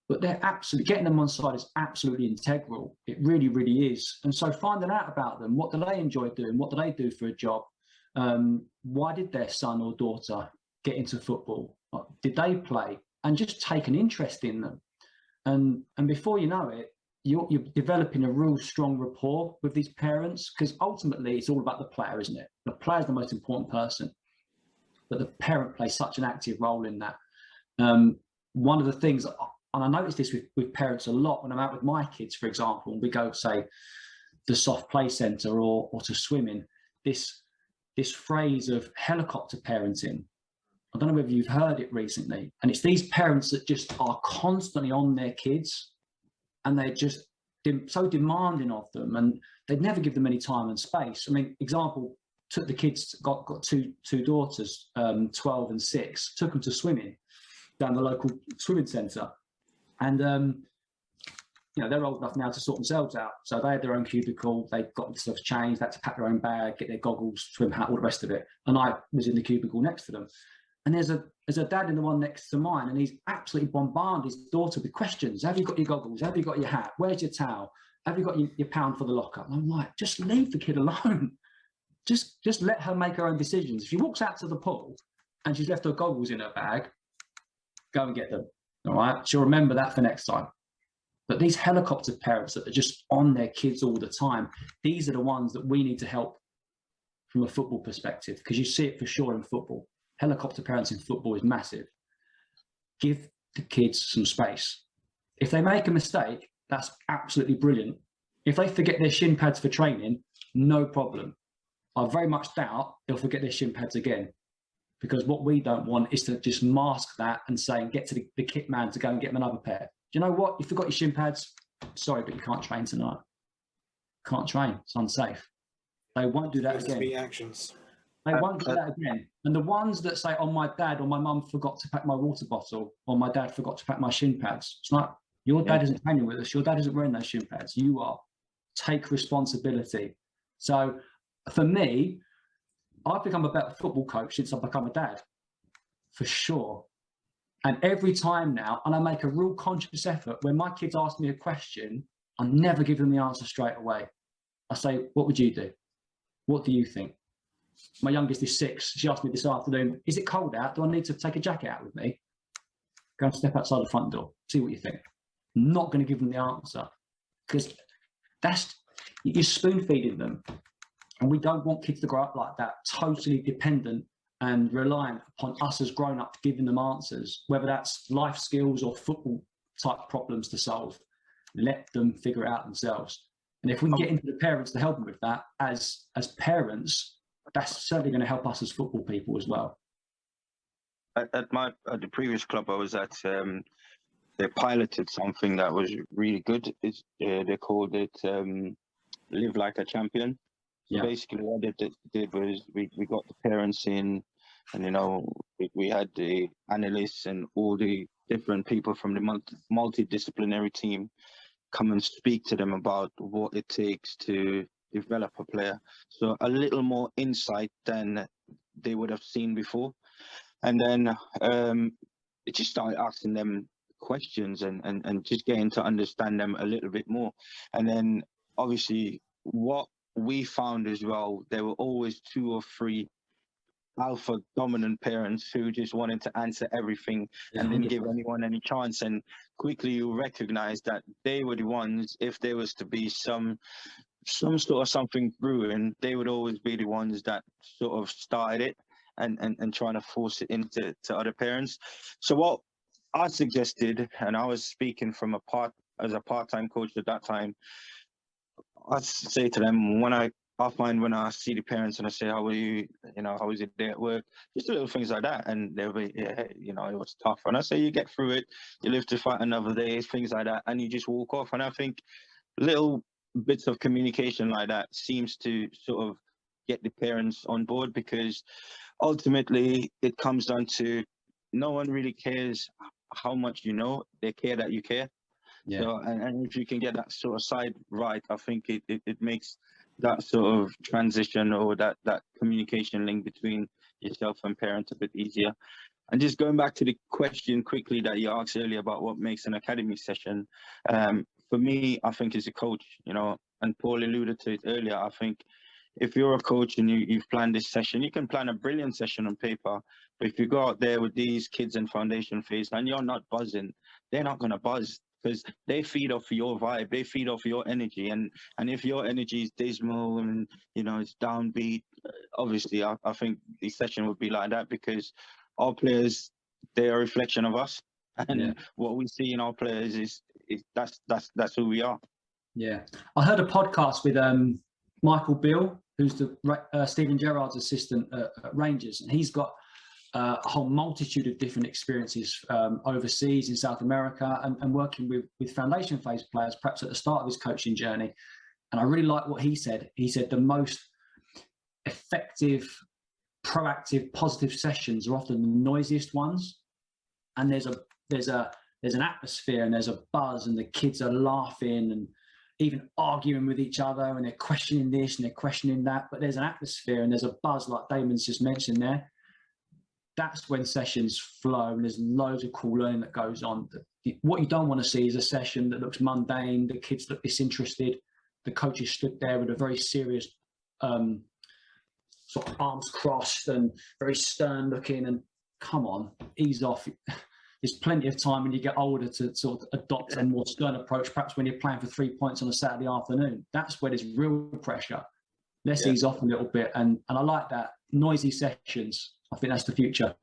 But they're absolutely, getting them on side is absolutely integral. It really, really is. And so finding out about them, what do they enjoy doing? What do they do for a job? Why did their son or daughter get into football? Did they play? And just take an interest in them. And before you know it, you're developing a real strong rapport with these parents, because ultimately it's all about the player, isn't it? The player's the most important person, but the parent plays such an active role in that. One of the things, and I notice this with parents a lot when I'm out with my kids, for example, and we go, say, the soft play centre or to swimming, this phrase of helicopter parenting. I don't know whether you've heard it recently. And it's these parents that just are constantly on their kids, and they're just so demanding of them, and they'd never give them any time and space. I mean, example, took the kids, got two daughters, 12 and 6, took them to swimming down the local swimming centre. And, they're old enough now to sort themselves out. So they had their own cubicle, they got themselves changed, they had to pack their own bag, get their goggles, swim hat, all the rest of it. And I was in the cubicle next to them. And there's a dad in the one next to mine, and he's absolutely bombarded his daughter with questions. Have you got your goggles? Have you got your hat? Where's your towel? Have you got your pound for the locker? And I'm like, just leave the kid alone. Just let her make her own decisions. If she walks out to the pool and she's left her goggles in her bag, go and get them. All right? She'll remember that for next time. But these helicopter parents that are just on their kids all the time, these are the ones that we need to help from a football perspective, because you see it for sure in football. Helicopter parents in football is massive. Give the kids some space. If they make a mistake, that's absolutely brilliant. If they forget their shin pads for training, no problem. I very much doubt they'll forget their shin pads again, because what we don't want is to just mask that and say, get to the kit man to go and get them another pair. Do you know what? You forgot your shin pads. Sorry, but you can't train tonight. can't train, it's unsafe. They won't do that It's again. me actions. They won't do that again. And the ones that say, oh, my dad or my mum forgot to pack my water bottle, or my dad forgot to pack my shin pads. It's like, your dad isn't training with us. Your dad isn't wearing those shin pads. You are. Take responsibility. So for me, I've become a better football coach since I've become a dad, for sure. And every time now, and I make a real conscious effort, when my kids ask me a question, I never give them the answer straight away. I say, what would you do? What do you think? My youngest is 6. She asked me this afternoon, is it cold out? Do I need to take a jacket out with me? Go and step outside the front door. See what you think. I'm not going to give them the answer, because you're spoon feeding them. And we don't want kids to grow up like that, totally dependent and reliant upon us as grown-ups giving them answers, whether that's life skills or football type problems to solve. Let them figure it out themselves. And if we can get into the parents to help them with that as parents, that's certainly going to help us as football people as well. At the previous club I was at, they piloted something that was really good. They called it Live Like a Champion. So basically what they did was we got the parents in, and we had the analysts and all the different people from the multidisciplinary team come and speak to them about what it takes to develop a player. So a little more insight than they would have seen before. And then it just started asking them questions and just getting to understand them a little bit more. And then obviously what we found as well, there were always 2 or 3 alpha dominant parents who just wanted to answer everything and didn't give anyone any chance. And quickly you recognize that they were the ones, if there was to be some sort of something brewing, they would always be the ones that sort of started it and trying to force it into other parents. So what I suggested, and I was speaking from as a part-time coach at that time, I'd say to them, when I see the parents and I say, how are you, how is it there at work? Just little things like that. And they'll be, it was tough. And I say, you get through it, you live to fight another day, things like that. And you just walk off. And I think little bits of communication like that seems to sort of get the parents on board, because ultimately it comes down to no one really cares how much you know, they care that you care. Yeah. So, and if you can get that sort of side right, I think it makes that sort of transition or that communication link between yourself and parents a bit easier. And just going back to the question quickly that you asked earlier about what makes an academy session, for me, I think as a coach, and Paul alluded to it earlier, I think if you're a coach and you've planned this session, you can plan a brilliant session on paper, but if you go out there with these kids in foundation phase and you're not buzzing, they're not going to buzz, because they feed off your vibe, they feed off your energy, and if your energy is dismal and it's downbeat, obviously I think the session would be like that, because our players, they are a reflection of us, and what we see in our players is that's who we are. Yeah, I heard a podcast with Michael Beale, who's the Steven Gerrard's assistant at Rangers, and he's got a whole multitude of different experiences overseas in South America and working with foundation phase players, perhaps at the start of his coaching journey. And I really like what he said. He said the most effective, proactive, positive sessions are often the noisiest ones. And there's an atmosphere and there's a buzz and the kids are laughing and even arguing with each other and they're questioning this and they're questioning that. But there's an atmosphere and there's a buzz, like Damon's just mentioned there. That's when sessions flow and there's loads of cool learning that goes on. What you don't want to see is a session that looks mundane, the kids look disinterested, the coaches stood there with a very serious sort of arms crossed and very stern looking, and come on, ease off. There's plenty of time when you get older to sort of adopt a more stern approach, perhaps when you're playing for 3 points on a Saturday afternoon. That's where there's real pressure. Let's ease off a little bit. And I like that. Noisy sessions. I think that's the future.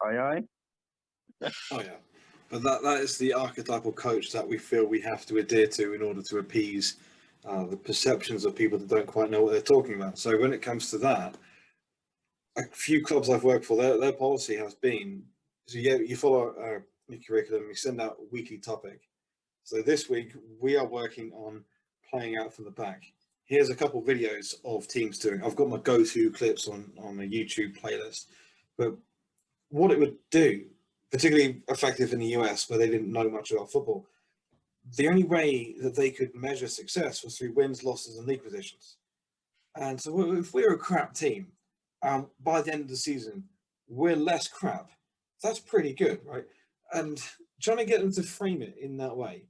Aye. Oh, yeah. But that is the archetypal coach that we feel we have to adhere to in order to appease the perceptions of people that don't quite know what they're talking about. So when it comes to that, a few clubs I've worked for, their policy has been, so you follow your curriculum, you send out a weekly topic. So this week we are working on playing out from the back. Here's a couple of videos of teams doing. I've got my go-to clips on a YouTube playlist, but what it would do, particularly effective in the US where they didn't know much about football, the only way that they could measure success was through wins, losses, and league positions. And so if we're a crap team, by the end of the season, we're less crap. That's pretty good, right? And trying to get them to frame it in that way.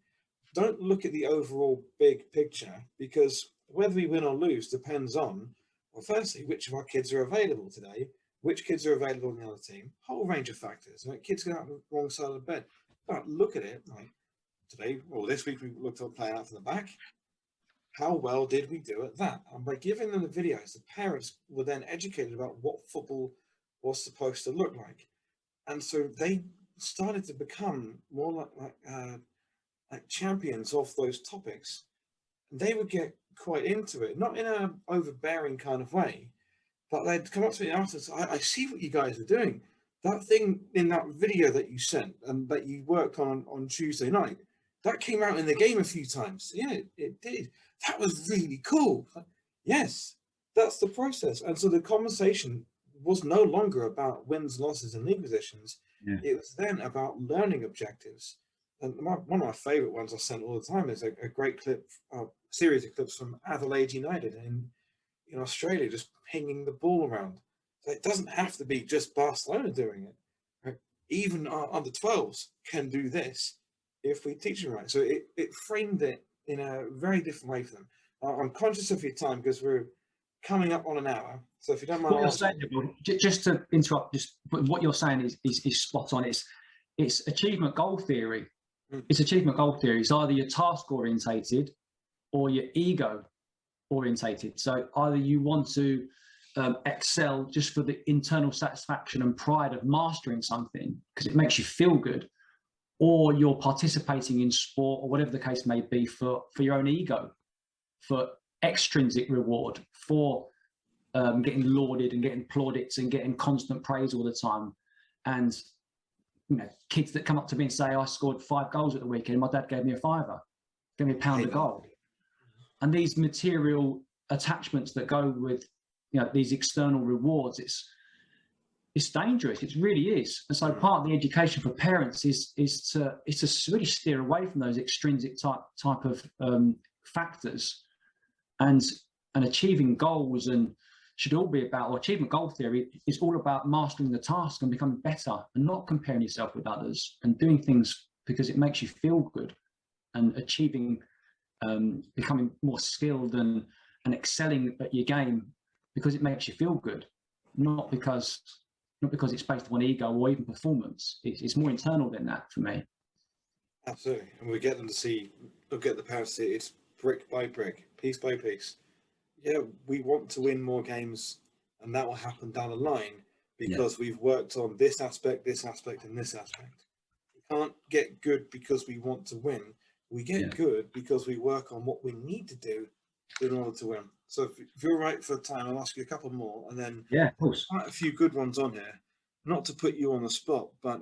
Don't look at the overall big picture, because whether we win or lose depends on, well, firstly, which of our kids are available today, which kids are available in the other team, whole range of factors. Like kids get out the wrong side of the bed. But look at it, like today, or this week, we looked at playing out from the back. How well did we do at that? And by giving them the videos, the parents were then educated about what football was supposed to look like. And so they started to become more like champions of those topics. They would get quite into it, not in an overbearing kind of way, but they'd come up to me after, I see what you guys are doing. That thing in that video that you sent and that you worked on Tuesday night, that came out in the game a few times. Yeah, it did. That was really cool. Yes, that's the process. And so the conversation was no longer about wins, losses, and league positions. Yeah. It was then about learning objectives. And one of my favorite ones I sent all the time is a great clip, series of clips from Adelaide United in Australia, just pinging the ball around. So it doesn't have to be just Barcelona doing it. Right? Even our under 12s can do this if we teach them right. So it framed it in a very different way for them. I'm conscious of your time because we're coming up on an hour. So if you don't mind, what you're saying, just to interrupt, just what you're saying is spot on. It's achievement goal theory. It's achievement goal theory. It's either you're task orientated or you're ego orientated. So either you want to excel just for the internal satisfaction and pride of mastering something because it makes you feel good, or you're participating in sport or whatever the case may be for your own ego, for extrinsic reward, for getting lauded and getting plaudits and getting constant praise all the time. And kids that come up to me and say, I scored 5 goals at the weekend, my dad gave me a £5, gave me £1 a goal. And these material attachments that go with these external rewards, it's dangerous. It really is. And so part of the education for parents is to really steer away from those extrinsic type of factors, and achieving goals and should all be about, or achievement goal theory is all about mastering the task and becoming better and not comparing yourself with others and doing things because it makes you feel good, and achieving, becoming more skilled and excelling at your game because it makes you feel good, not because it's based on ego or even performance. It's more internal than that for me. Absolutely. And we get them to see, we'll get the parents to see it's brick by brick, piece by piece. Yeah, we want to win more games, and that will happen down the line because we've worked on this aspect, and this aspect. We can't get good because we want to win. We get good because we work on what we need to do in order to win. So if you're right for time, I'll ask you a couple more, and then of course, quite a few good ones on here. Not to put you on the spot, but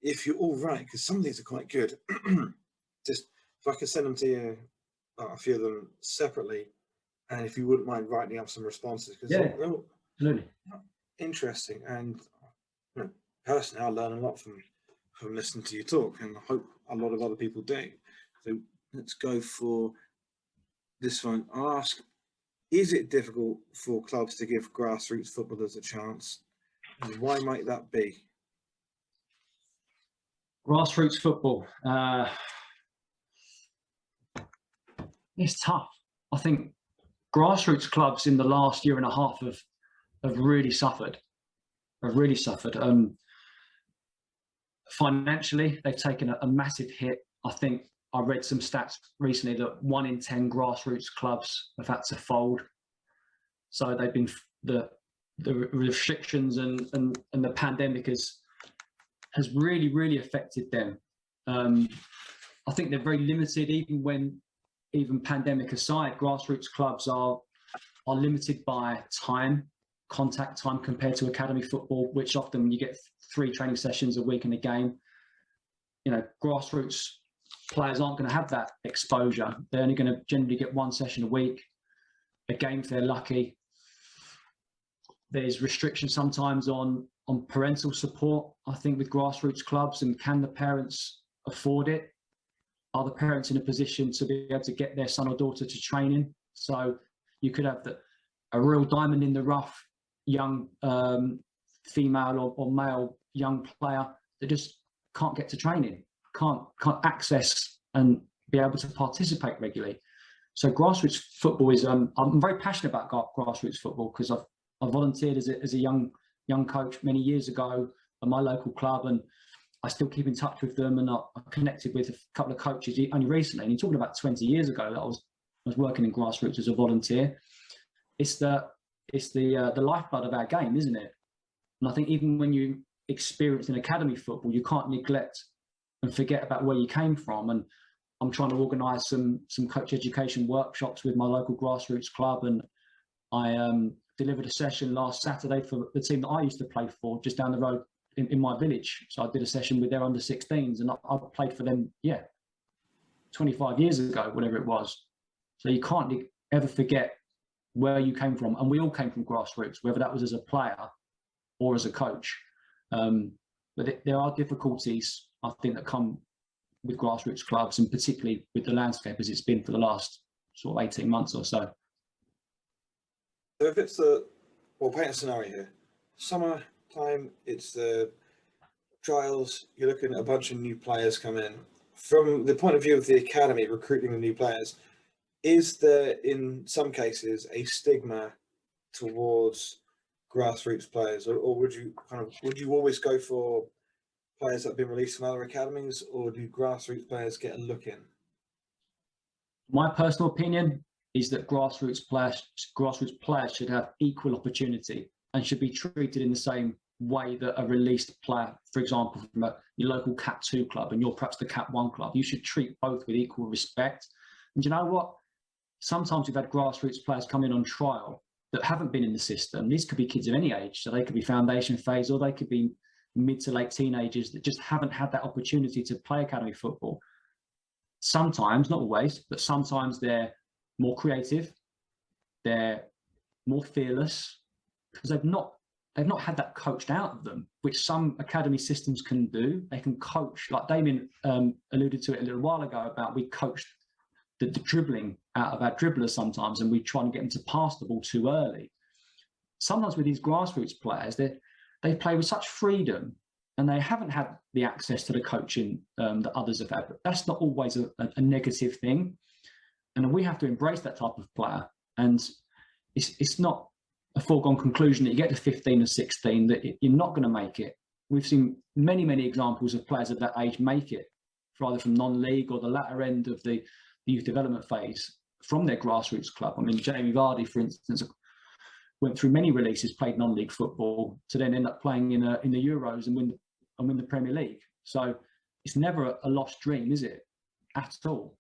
if you're all right, because some of these are quite good, just if I could send them to you, a few of them separately, and if you wouldn't mind writing up some responses, because they're absolutely interesting. And personally, I learn a lot from listening to you talk, and I hope a lot of other people do. So let's go for this one. I'll ask, is it difficult for clubs to give grassroots footballers a chance? And why might that be? Grassroots football. It's tough. I think grassroots clubs in the last year and a half have really suffered. Financially, they've taken a massive hit. I think I read some stats recently that 1 in 10 grassroots clubs have had to fold. So they've been the restrictions and the pandemic has really affected them. I think they're very limited, even pandemic aside. Grassroots clubs are limited by contact time compared to academy football, which often you get 3 training sessions a week in a game. Grassroots players aren't going to have that exposure. They're only going to generally get one session a week, a game if they're lucky. There's restrictions sometimes on parental support, I think, with grassroots clubs, and can the parents afford it? Are the parents in a position to be able to get their son or daughter to training? So you could have a real diamond in the rough young female or male young player that just can't get to training, can't access and be able to participate regularly. So grassroots football is, I'm very passionate about grassroots football because I volunteered as a young coach many years ago at my local club, and I still keep in touch with them, and I connected with a couple of coaches only recently. And you're talking about 20 years ago that I was working in grassroots as a volunteer. It's the lifeblood of our game, isn't it? And I think even when you experience in academy football, you can't neglect and forget about where you came from. And I'm trying to organise some coach education workshops with my local grassroots club, and I delivered a session last Saturday for the team that I used to play for just down the road in my village. So I did a session with their under 16s, and I played for them, 25 years ago, whatever it was. So you can't ever forget where you came from. And we all came from grassroots, whether that was as a player or as a coach. But there are difficulties, I think, that come with grassroots clubs, and particularly with the landscape as it's been for the last sort of 18 months or so. So if it's we'll paint a scenario here. Summertime, it's the trials, you're looking at a bunch of new players come in. From the point of view of the academy recruiting the new players, is there in some cases a stigma towards grassroots players, or would you always go for players that have been released from other academies, or do grassroots players get a look in? My personal opinion is that grassroots players should have equal opportunity and should be treated in the same way that a released player, for example, from your local Cat 2 club, and you're perhaps the Cat 1 club. You should treat both with equal respect. And you know what? Sometimes we've had grassroots players come in on trial that haven't been in the system. These could be kids of any age, so they could be foundation phase, or they could be mid to late teenagers that just haven't had that opportunity to play academy football. Sometimes, not always, but sometimes they're more creative, they're more fearless, because they've not had that coached out of them, which some academy systems can do. They can coach, like Damien alluded to it a little while ago, about we coached the dribbling out of our dribblers sometimes, and we try and get them to pass the ball too early. Sometimes with these grassroots players, they play with such freedom, and they haven't had the access to the coaching that others have had. But that's not always a negative thing. And we have to embrace that type of player. And it's not a foregone conclusion that you get to 15 or 16 that you're not going to make it. We've seen many, many examples of players of that age make it, either from non-league or the latter end of the youth development phase from their grassroots club. I mean, Jamie Vardy, for instance, went through many releases, played non-league football, to then end up playing in the Euros and win the Premier League. So it's never a lost dream, is it? At all.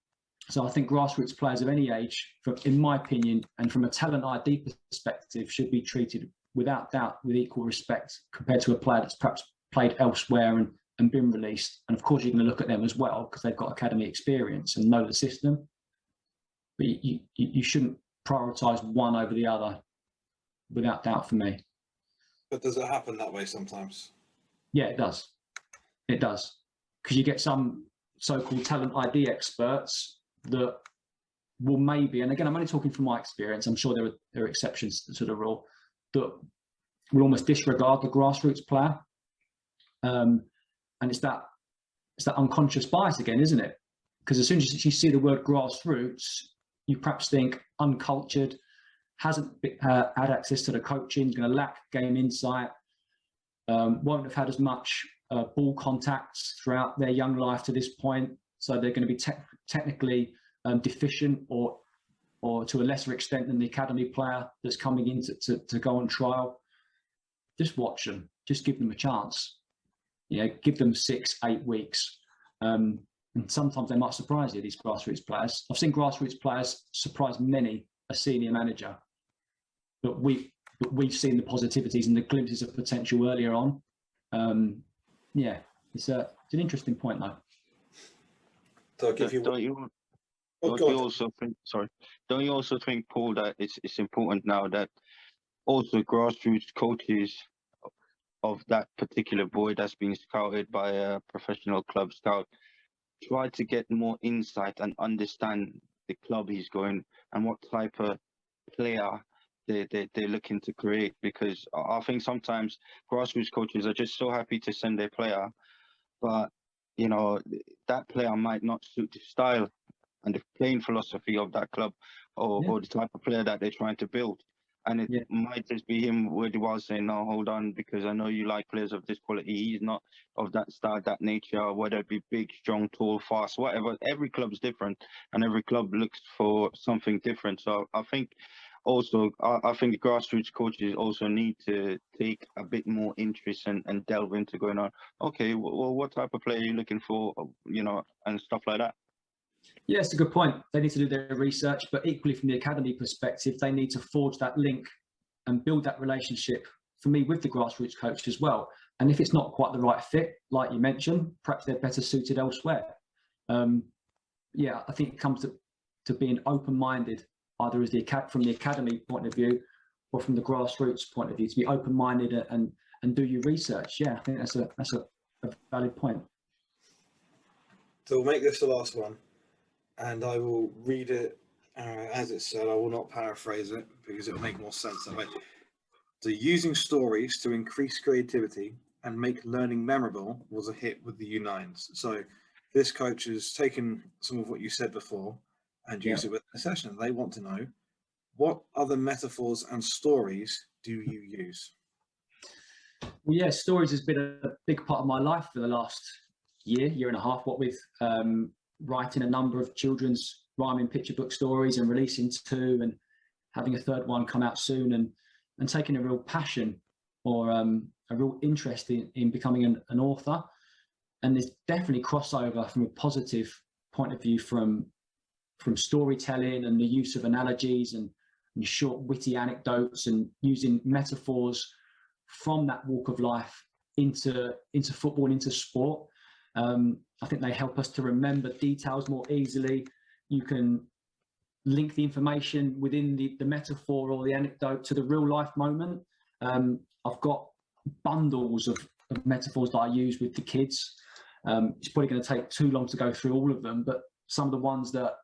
So I think grassroots players of any age, in my opinion, and from a talent ID perspective, should be treated without doubt with equal respect compared to a player that's perhaps played elsewhere and been released. And of course, you're going to look at them as well because they've got academy experience and know the system. But you shouldn't prioritise one over the other, without doubt, for me. But does it happen that way sometimes? Yeah, it does. It does. Because you get some so-called talent ID experts that will maybe, and again, I'm only talking from my experience, I'm sure there are exceptions to the rule, that will almost disregard the grassroots player. And it's that unconscious bias again, isn't it? Because as soon as you see the word grassroots, you perhaps think uncultured, hasn't had access to the coaching, going to lack game insight, won't have had as much ball contacts throughout their young life to this point, so they're going to be technically deficient or to a lesser extent than the academy player that's coming in to go on trial. Just watch them, just give them a chance. Give them 6-8 weeks. And sometimes they might surprise you, these grassroots players. I've seen grassroots players surprise many a senior manager, but we've seen the positivities and the glimpses of potential earlier on. It's an interesting point though. So I'll give you. Don't you? Oh, Don't go you on. also think? Sorry. Don't you also think, Paul, that it's important now that also grassroots coaches of that particular boy that's being scouted by a professional club scout try to get more insight and understand the club he's going and what type of player they're looking to create, because I think sometimes grassroots coaches are just so happy to send their player, but you know that player might not suit the style and the playing philosophy of that club, or the type of player that they're trying to build. And it might just be him where he was saying, no, hold on, because I know you like players of this quality. He's not of that style, that nature, whether it be big, strong, tall, fast, whatever. Every club's different and every club looks for something different. So I think also, I think the grassroots coaches also need to take a bit more interest and delve into going on, okay, well, what type of player are you looking for, and stuff like that. Yeah, it's a good point. They need to do their research, but equally from the academy perspective, they need to forge that link and build that relationship, for me, with the grassroots coach as well. And if it's not quite the right fit, like you mentioned, perhaps they're better suited elsewhere. I think it comes to being open-minded, either as from the academy point of view or from the grassroots point of view, to be open-minded and do your research. Yeah, I think that's a valid point. So we'll make this the last one, and I will read it as it said. I will not paraphrase it because it will make more sense that way. So using stories to increase creativity and make learning memorable was a hit with the U9s. So this coach has taken some of what you said before and used it with a session. They want to know, what other metaphors and stories do you use? Well, yeah, stories has been a big part of my life for the last year and a half, what with writing a number of children's rhyming picture book stories and releasing 2 and having a 3rd one come out soon, and taking a real passion or a real interest in becoming an author. And there's definitely crossover from a positive point of view from storytelling and the use of analogies and short witty anecdotes and using metaphors from that walk of life into football and into sport. I think they help us to remember details more easily. You can link the information within the metaphor or the anecdote to the real life moment. I've got bundles of metaphors that I use with the kids. It's probably going to take too long to go through all of them, but some of the ones that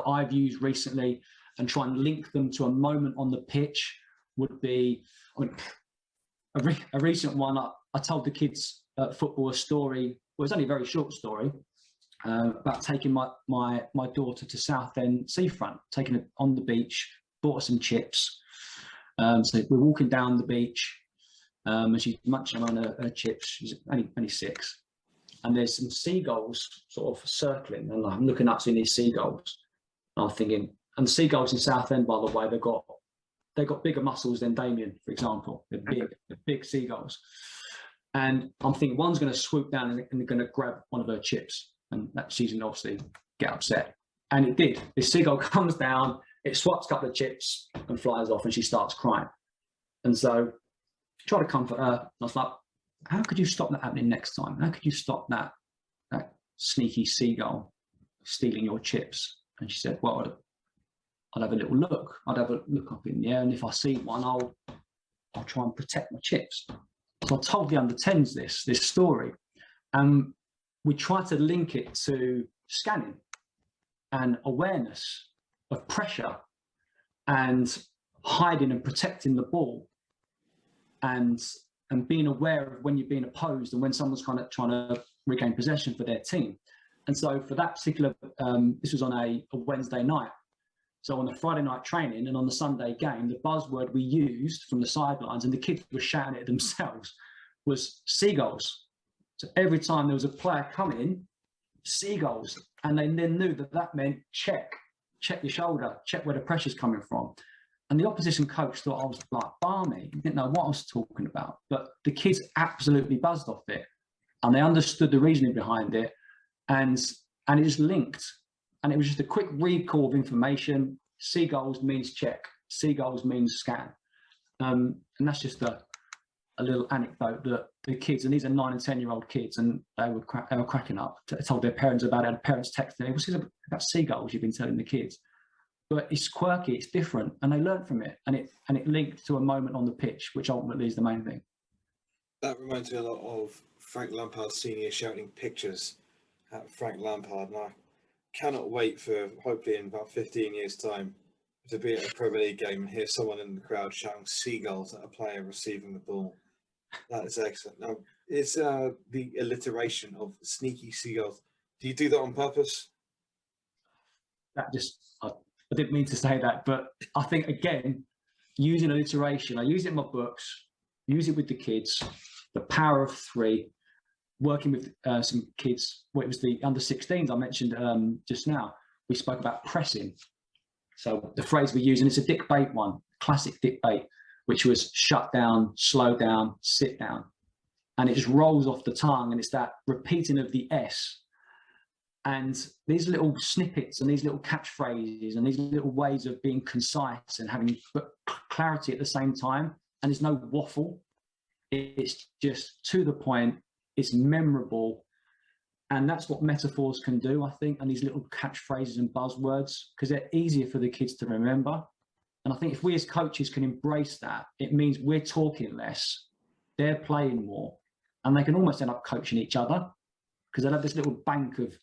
I've used recently and try and link them to a moment on the pitch would be, a recent one. I told the kids at football a story. Well, it's only a very short story about taking my daughter to Southend seafront, taking her on the beach, bought her some chips. So we're walking down the beach, and she's munching on her chips. She's only 6, and there's some seagulls sort of circling, and I'm looking up seeing these seagulls. And I'm thinking, and the seagulls in Southend, by the way, they've got bigger muscles than Damien, for example. They're big seagulls. And I'm thinking one's going to swoop down and they're going to grab one of her chips, and that she's going to obviously get upset. And it did. This seagull comes down, it swats a couple of chips and flies off, and she starts crying. And so I try to comfort her. I was like, how could you stop that happening next time? How could you stop that sneaky seagull stealing your chips? And she said, well, I'd have a little look. I'd have a look up in the air, and if I see one, I'll try and protect my chips. So I told the under-10s this story, and we tried to link it to scanning and awareness of pressure and hiding and protecting the ball, and being aware of when you're being opposed and when someone's kind of trying to regain possession for their team. And so for that particular, this was on a Wednesday night. So on the Friday night training and on the Sunday game, the buzzword we used from the sidelines, and the kids were shouting it themselves, was seagulls. So every time there was a player coming, seagulls. And they then knew that meant check your shoulder, check where the pressure's coming from. And the opposition coach thought I was like balmy. He didn't know what I was talking about. But the kids absolutely buzzed off it. And they understood the reasoning behind it. And it just linked. And it was just a quick recall of information. Seagulls means check. Seagulls means scan. And that's just a little anecdote that the kids, and these are 9 and 10-year-old kids, and they were cracking up. Told their parents about it. And parents texted them, "What's this about seagulls you've been telling the kids?" But it's quirky, it's different, and they learn from it, and it linked to a moment on the pitch, which ultimately is the main thing. That reminds me a lot of Frank Lampard Senior shouting pictures at Frank Lampard, and I cannot wait for, hopefully in about 15 years' time, to be at a Premier League game and hear someone in the crowd shouting seagulls at a player receiving the ball. That is excellent. Now, it's the alliteration of sneaky seagulls. Do you do that on purpose? That just, I didn't mean to say that, but I think, again, using alliteration, I use it in my books, use it with the kids, the power of 3, working with some kids. Well, it was the under-16s I mentioned just now. We spoke about pressing. So the phrase we use, and it's a Dick Bate one, classic Dick Bate, which was shut down, slow down, sit down. And it just rolls off the tongue, and it's that repeating of the S. And these little snippets and these little catchphrases and these little ways of being concise and having clarity at the same time, and there's no waffle. It's just to the point, it's memorable. And that's what metaphors can do, I think, and these little catchphrases and buzzwords, because they're easier for the kids to remember. And I think if we as coaches can embrace that, it means we're talking less, they're playing more, and they can almost end up coaching each other, because they'll have this little bank of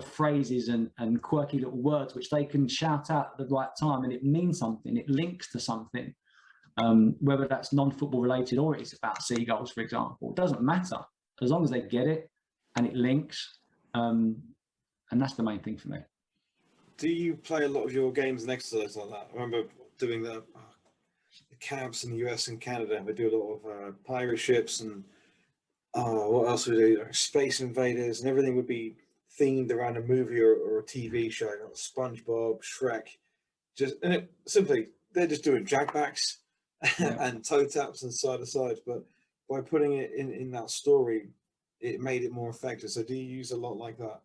phrases and quirky little words which they can shout out at the right time, and it means something, it links to something, whether that's non-football related or it's about seagulls, for example. It doesn't matter, as long as they get it and it links, and that's the main thing for me. Do you play a lot of your games and exercises like that? I remember doing the camps in the US and Canada. We do a lot of pirate ships and what else we do? Space Invaders, and everything would be themed around a movie or a TV show, like SpongeBob, Shrek. Simply, they're just doing jackbacks and toe taps and side to side. But by putting it in that story, it made it more effective. So do you use a lot like that?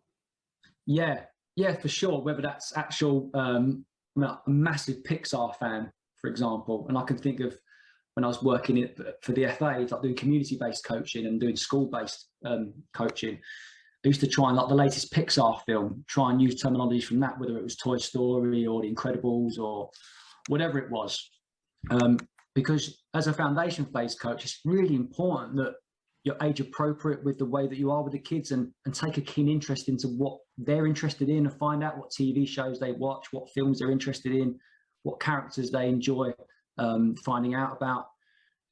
Yeah, for sure. Whether that's actual, I'm a massive Pixar fan, for example, and I can think of when I was working for the FA, like doing community-based coaching and doing school-based coaching. I used to try and, like the latest Pixar film, try and use terminology from that, whether it was Toy Story or The Incredibles or whatever it was. Because as a foundation-based coach, it's really important that you're age appropriate with the way that you are with the kids, and take a keen interest into what they're interested in, and find out what TV shows they watch, what films they're interested in, what characters they enjoy finding out about.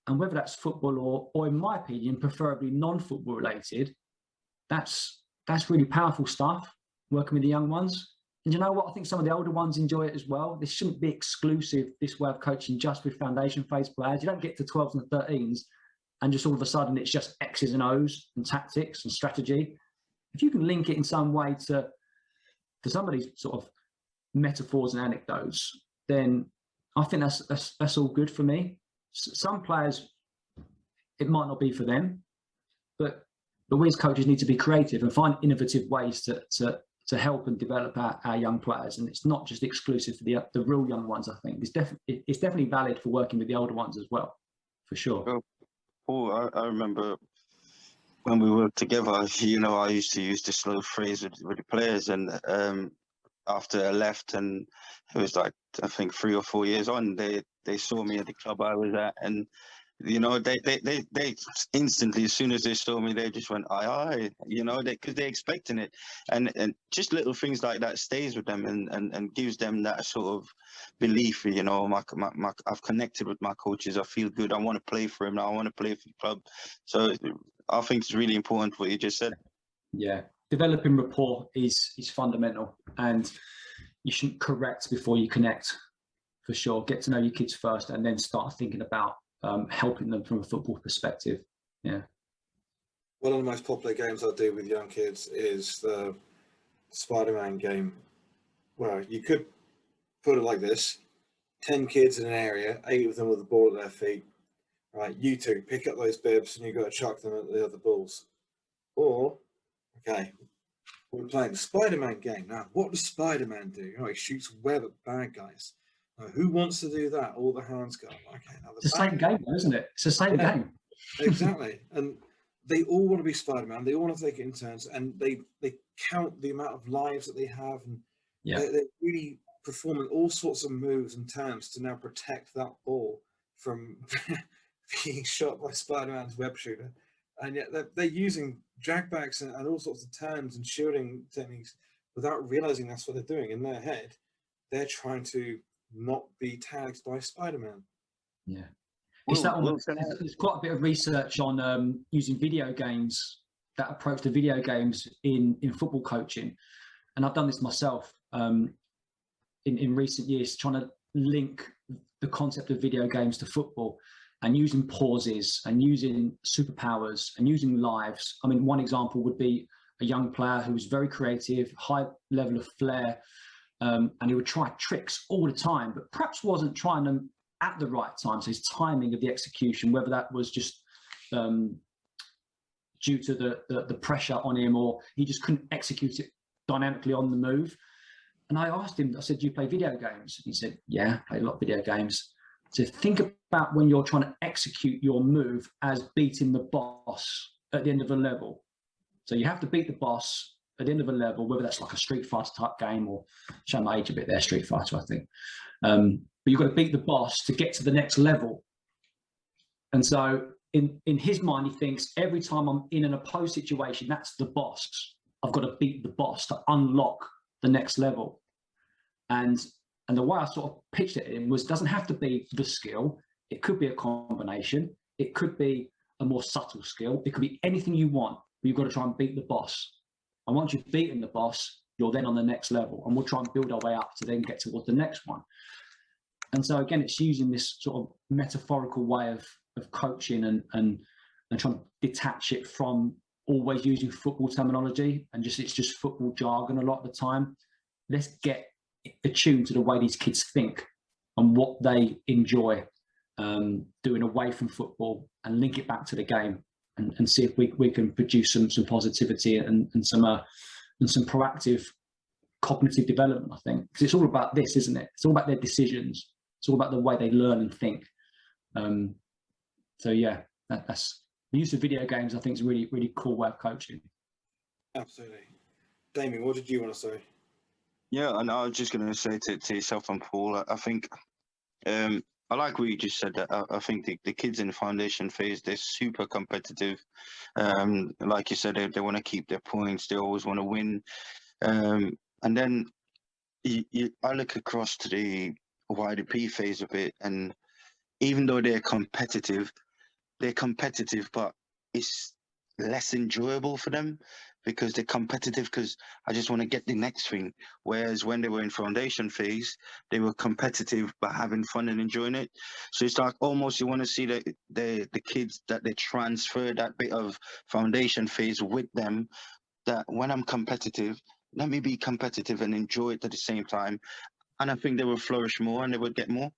And whether that's football or in my opinion, preferably non-football related, that's really powerful stuff, working with the young ones. And you know what? I think some of the older ones enjoy it as well. This shouldn't be exclusive, this way of coaching, just with foundation phase players. You don't get to 12s and 13s and just all of a sudden it's just X's and O's and tactics and strategy. If you can link it in some way to some of these sort of metaphors and anecdotes, then I think that's all good for me. Some players, it might not be for them, but we as coaches need to be creative and find innovative ways to help and develop our young players. And it's not just exclusive for the real young ones. I think it's definitely valid for working with the older ones as well, for sure. Well, Paul, I remember when we worked together, I used to use this little phrase with the players, and after I left, and it was like, I think 3 or 4 years on, they saw me at the club I was at, and they instantly, as soon as they saw me, they just went aye, because they're expecting it, and just little things like that stays with them and gives them that sort of belief. I've connected with my coaches. I feel good. I want to play for him now. I want to play for the club. So I think it's really important what you just said. Yeah, developing rapport is fundamental, and you shouldn't correct before you connect, for sure. Get to know your kids first, and then start thinking about helping them from a football perspective. Yeah. One of the most popular games I do with young kids is the Spider-Man game, where you could put it like this: 10 kids in an area, 8 of them with the ball at their feet. Right, you two pick up those bibs and you've got to chuck them at the other balls. Or, okay, we're playing the Spider-Man game. Now, what does Spider-Man do? He shoots web at bad guys. Who wants to do that? All the hands go up. Okay, now It's the same game, though, isn't it? It's the same game. Exactly. And they all want to be Spider-Man. They all want to take it in turns, and they count the amount of lives that they have, and they're really performing all sorts of moves and turns to now protect that ball from being shot by Spider-Man's web shooter. And yet they're using dragbacks and all sorts of turns and shielding techniques without realizing that's what they're doing. In their head, they're trying to not be tagged by Spider-Man. Yeah. There's quite a bit of research on using video games, that approach to video games in football coaching. And I've done this myself in recent years, trying to link the concept of video games to football and using pauses and using superpowers and using lives. I mean, one example would be a young player who was very creative, high level of flair, and he would try tricks all the time, but perhaps wasn't trying them at the right time. So his timing of the execution, whether that was just due to the pressure on him, or he just couldn't execute it dynamically on the move. And I asked him, I said, do you play video games? And he said, yeah, I play a lot of video games. So think about when you're trying to execute your move as beating the boss at the end of a level. So you have to beat the boss at the end of a level, whether that's like a Street Fighter type game, or show my age a bit there, Street Fighter, I think. But you've got to beat the boss to get to the next level. And so in his mind, he thinks every time I'm in an opposed situation, that's the boss. I've got to beat the boss to unlock the next level. And the way I sort of pitched it in was, it doesn't have to be the skill. It could be a combination. It could be a more subtle skill. It could be anything you want, but you've got to try and beat the boss. And once you've beaten the boss, you're then on the next level. And we'll try and build our way up to then get towards the next one. And so again, it's using this sort of metaphorical way of coaching and trying to detach it from always using football terminology, and it's just football jargon a lot of the time. Let's get attuned to the way these kids think and what they enjoy doing away from football, and link it back to the game, and see if we can produce some positivity and some proactive cognitive development, I think. Because it's all about this, isn't it? It's all about their decisions. It's all about the way they learn and think. So yeah, that's the use of video games, I think, is a really, really cool way of coaching. Absolutely. Damien, what did you want to say? Yeah, and I was just going to say to yourself and Paul, I think, I like what you just said, that I think the kids in the foundation phase, they're super competitive. Like you said, they want to keep their points. They always want to win. And then I look across to the YDP phase of it, and even though they're competitive, but it's less enjoyable for them, because they're competitive because I just want to get the next thing. Whereas when they were in foundation phase, they were competitive but having fun and enjoying it. So it's like almost you want to see the kids, that they transfer that bit of foundation phase with them, that when I'm competitive, let me be competitive and enjoy it at the same time. And I think they will flourish more and they would get more.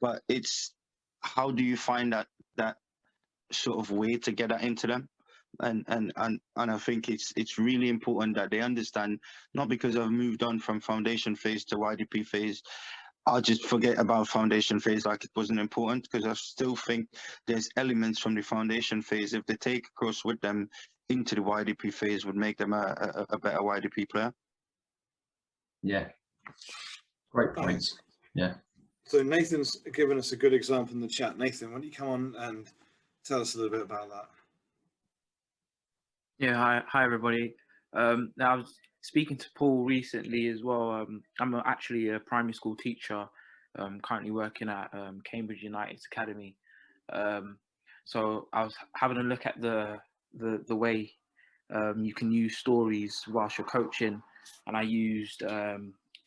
But it's, how do you find that sort of way to get that into them? And I think it's really important that they understand, not because I've moved on from foundation phase to YDP phase, I'll just forget about foundation phase like it wasn't important, because I still think there's elements from the foundation phase, if they take across with them into the YDP phase, would make them a better YDP player. Yeah, great points. Yeah. So Nathan's given us a good example in the chat. Nathan, why don't you come on and tell us a little bit about that? Yeah, hi everybody. I was speaking to Paul recently as well. I'm actually a primary school teacher, currently working at Cambridge United's Academy. So I was having a look at the way you can use stories whilst you're coaching, and I used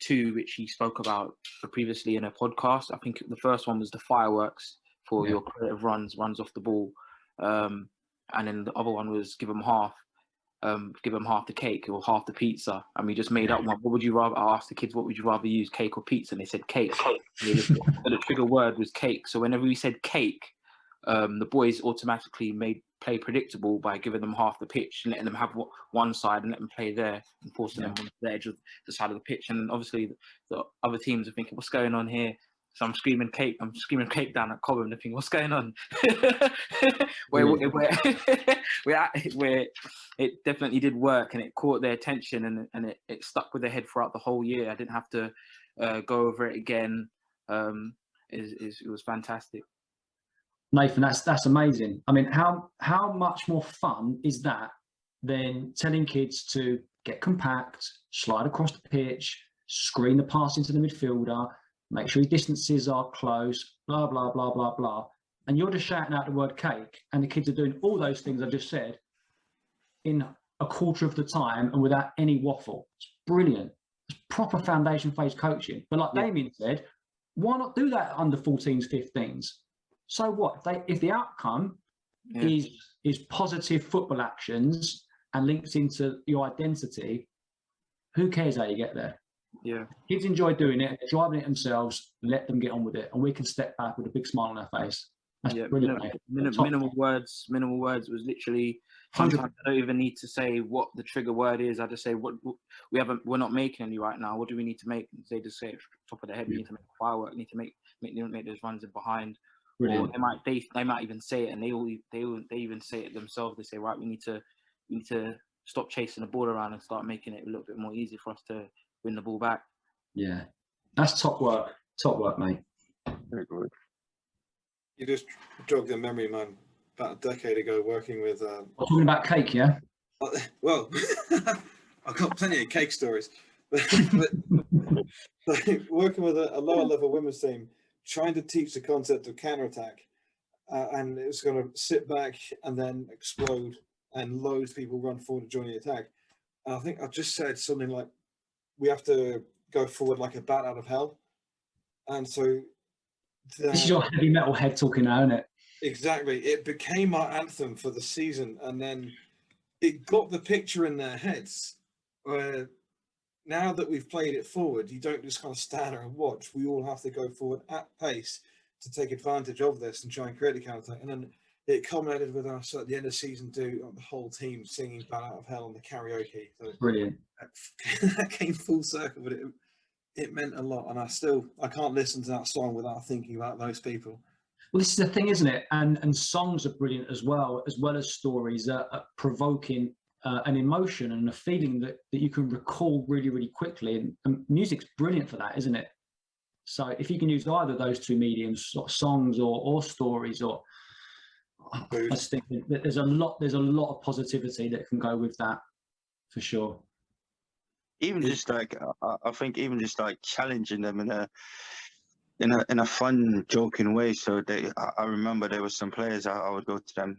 two which he spoke about previously in a podcast. I think the first one was the fireworks for your creative runs off the ball, and then the other one was give them half the cake or half the pizza, and we just made up one. What would you rather? I asked the kids, what would you rather use, cake or pizza? And they said cake. The trigger word was cake. So whenever we said cake, the boys automatically play predictable by giving them half the pitch and letting them have one side and let them play there, and forcing them on the edge of the side of the pitch. And obviously the other teams are thinking, what's going on here? So I'm screaming cake down at Cobham. They're thinking, what's going on? where it definitely did work, and it caught their attention, and it stuck with their head throughout the whole year. I didn't have to go over it again. It was fantastic. Nathan, that's amazing. I mean, how much more fun is that than telling kids to get compact, slide across the pitch, screen the pass into the midfielder, make sure your distances are close, blah, blah, blah, blah, blah. And you're just shouting out the word cake, and the kids are doing all those things I just said in a quarter of the time and without any waffle. It's brilliant. It's proper foundation phase coaching. But like Damien said, why not do that under 14s, 15s? So what? If the outcome is positive football actions and links into your identity, who cares how you get there? Yeah. Kids enjoy doing it, they're driving it themselves, let them get on with it, and we can step back with a big smile on our face. That's brilliant. Minimal words was literally, sometimes I don't even need to say what the trigger word is. I just say we're not making any right now. What do we need to make? They just say it top of the head. We need to make a firework. We need to make those runs in behind. Brilliant. Or they might even say it, and they even say it themselves. They say, right, we need to stop chasing the ball around and start making it a little bit more easy for us to win the ball back. Yeah, that's top work, mate. Very good. You just jogged a memory, man. About a decade ago, working with. We're talking about cake, yeah. Well, I've got plenty of cake stories, but working with a lower level women's team, trying to teach the concept of counter-attack, and it was going to sit back and then explode, and loads of people run forward to join the attack. And I think I just said something like, we have to go forward like a bat out of hell. And so this is your heavy metal head talking now, isn't it? Exactly. It became our anthem for the season, and then it got the picture in their heads where now that we've played it forward, you don't just kind of stand there and watch. We all have to go forward at pace to take advantage of this and try and create a counter-attack. And then it culminated with us at the end of season 2, the whole team singing "Bat Out of Hell" on the karaoke. So brilliant. That came full circle, but it meant a lot. And I can't listen to that song without thinking about those people. Well, this is the thing, isn't it? And songs are brilliant as well as stories are provoking an emotion and a feeling that you can recall really, really quickly. And music's brilliant for that, isn't it? So if you can use either of those two mediums, sort of songs or stories, or I just think that there's a lot of positivity that can go with that, for sure. Even just like I think even just like challenging them in a fun, joking way. So I remember there were some players I would go to them.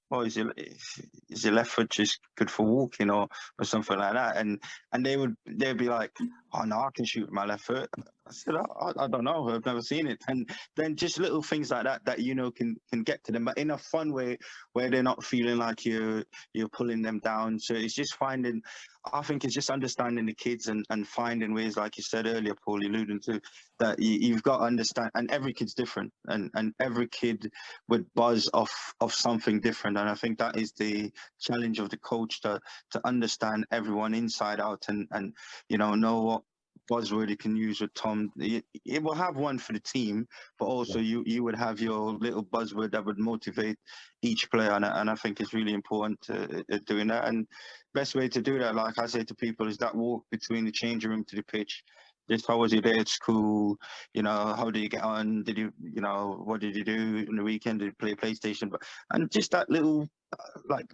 Well, is your left foot just good for walking or something like that? And they'd be like, oh no, I can shoot with my left foot. I said, I don't know, I've never seen it. And then just little things like that can get to them, but in a fun way where they're not feeling like you're pulling them down. So it's just I think it's just understanding the kids and finding ways, like you said earlier, Paul, alluding to that you've got to understand, and every kid's different, and every kid would buzz off something different. And I think that is the challenge of the coach to understand everyone inside out and know what buzzword you can use with Tom. It will have one for the team, but also you would have your little buzzword that would motivate each player, and I think it's really important doing that. And best way to do that, like I say to people, is that walk between the changing room to the pitch. Just how was your day at school? How did you get on? Did you, what did you do in the weekend? Did you play PlayStation? And just that little, like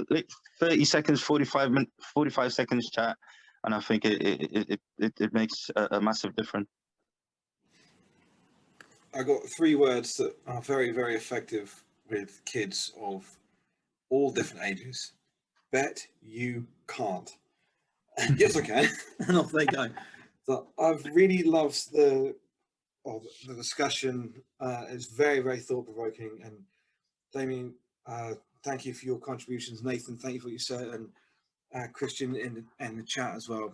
30 seconds, 45 seconds chat. And I think it makes a massive difference. I got 3 words that are very, very effective with kids of all different ages. Bet you can't. Yes, I can. And off they go. So I've really loved the discussion. It's very, very thought-provoking. And Damien, thank you for your contributions. Nathan, thank you for what you said. And Christian in the chat as well.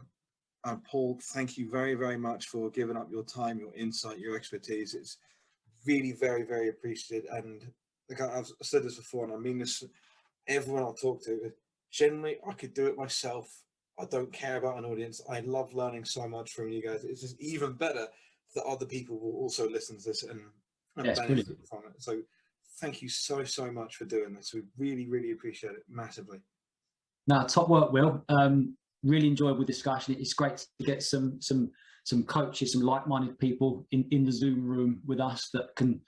Paul, thank you very, very much for giving up your time, your insight, your expertise. It's really very, very appreciated. And like I've said this before, and I mean this, everyone I'll talk to, generally, I could do it myself. I don't care about an audience. I love learning so much from you guys. It's just even better that other people will also listen to this and Yeah, it's benefit brilliant. from it. So thank you so much for doing this. We really appreciate it massively. No, top work, Will. Really enjoyable discussion. It's great to get some coaches, some like-minded people in the Zoom room with us that can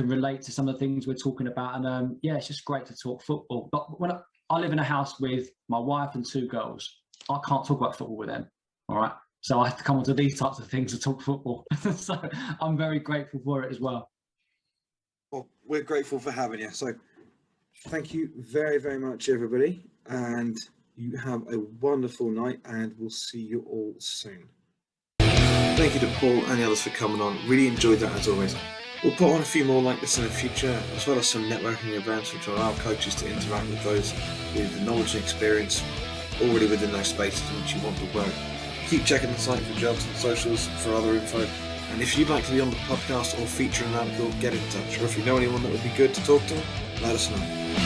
relate to some of the things we're talking about. And yeah, it's just great to talk football. But when I live in a house with my wife and 2 girls, I can't talk about football with them. All right. So I have to come onto these types of things to talk football. So I'm very grateful for it as well. Well, we're grateful for having you. So thank you very much, everybody. And you have a wonderful night, and we'll see you all soon. Thank you to Paul and the others for coming on. Really enjoyed that as always. We'll put on a few more like this in the future, as well as some networking events which allow coaches to interact with those with the knowledge and experience already within those spaces in which you want to work. Keep checking the site for jobs and socials for other info. And if you'd like to be on the podcast or feature an article, get in touch. Or if you know anyone that would be good to talk to, let us know.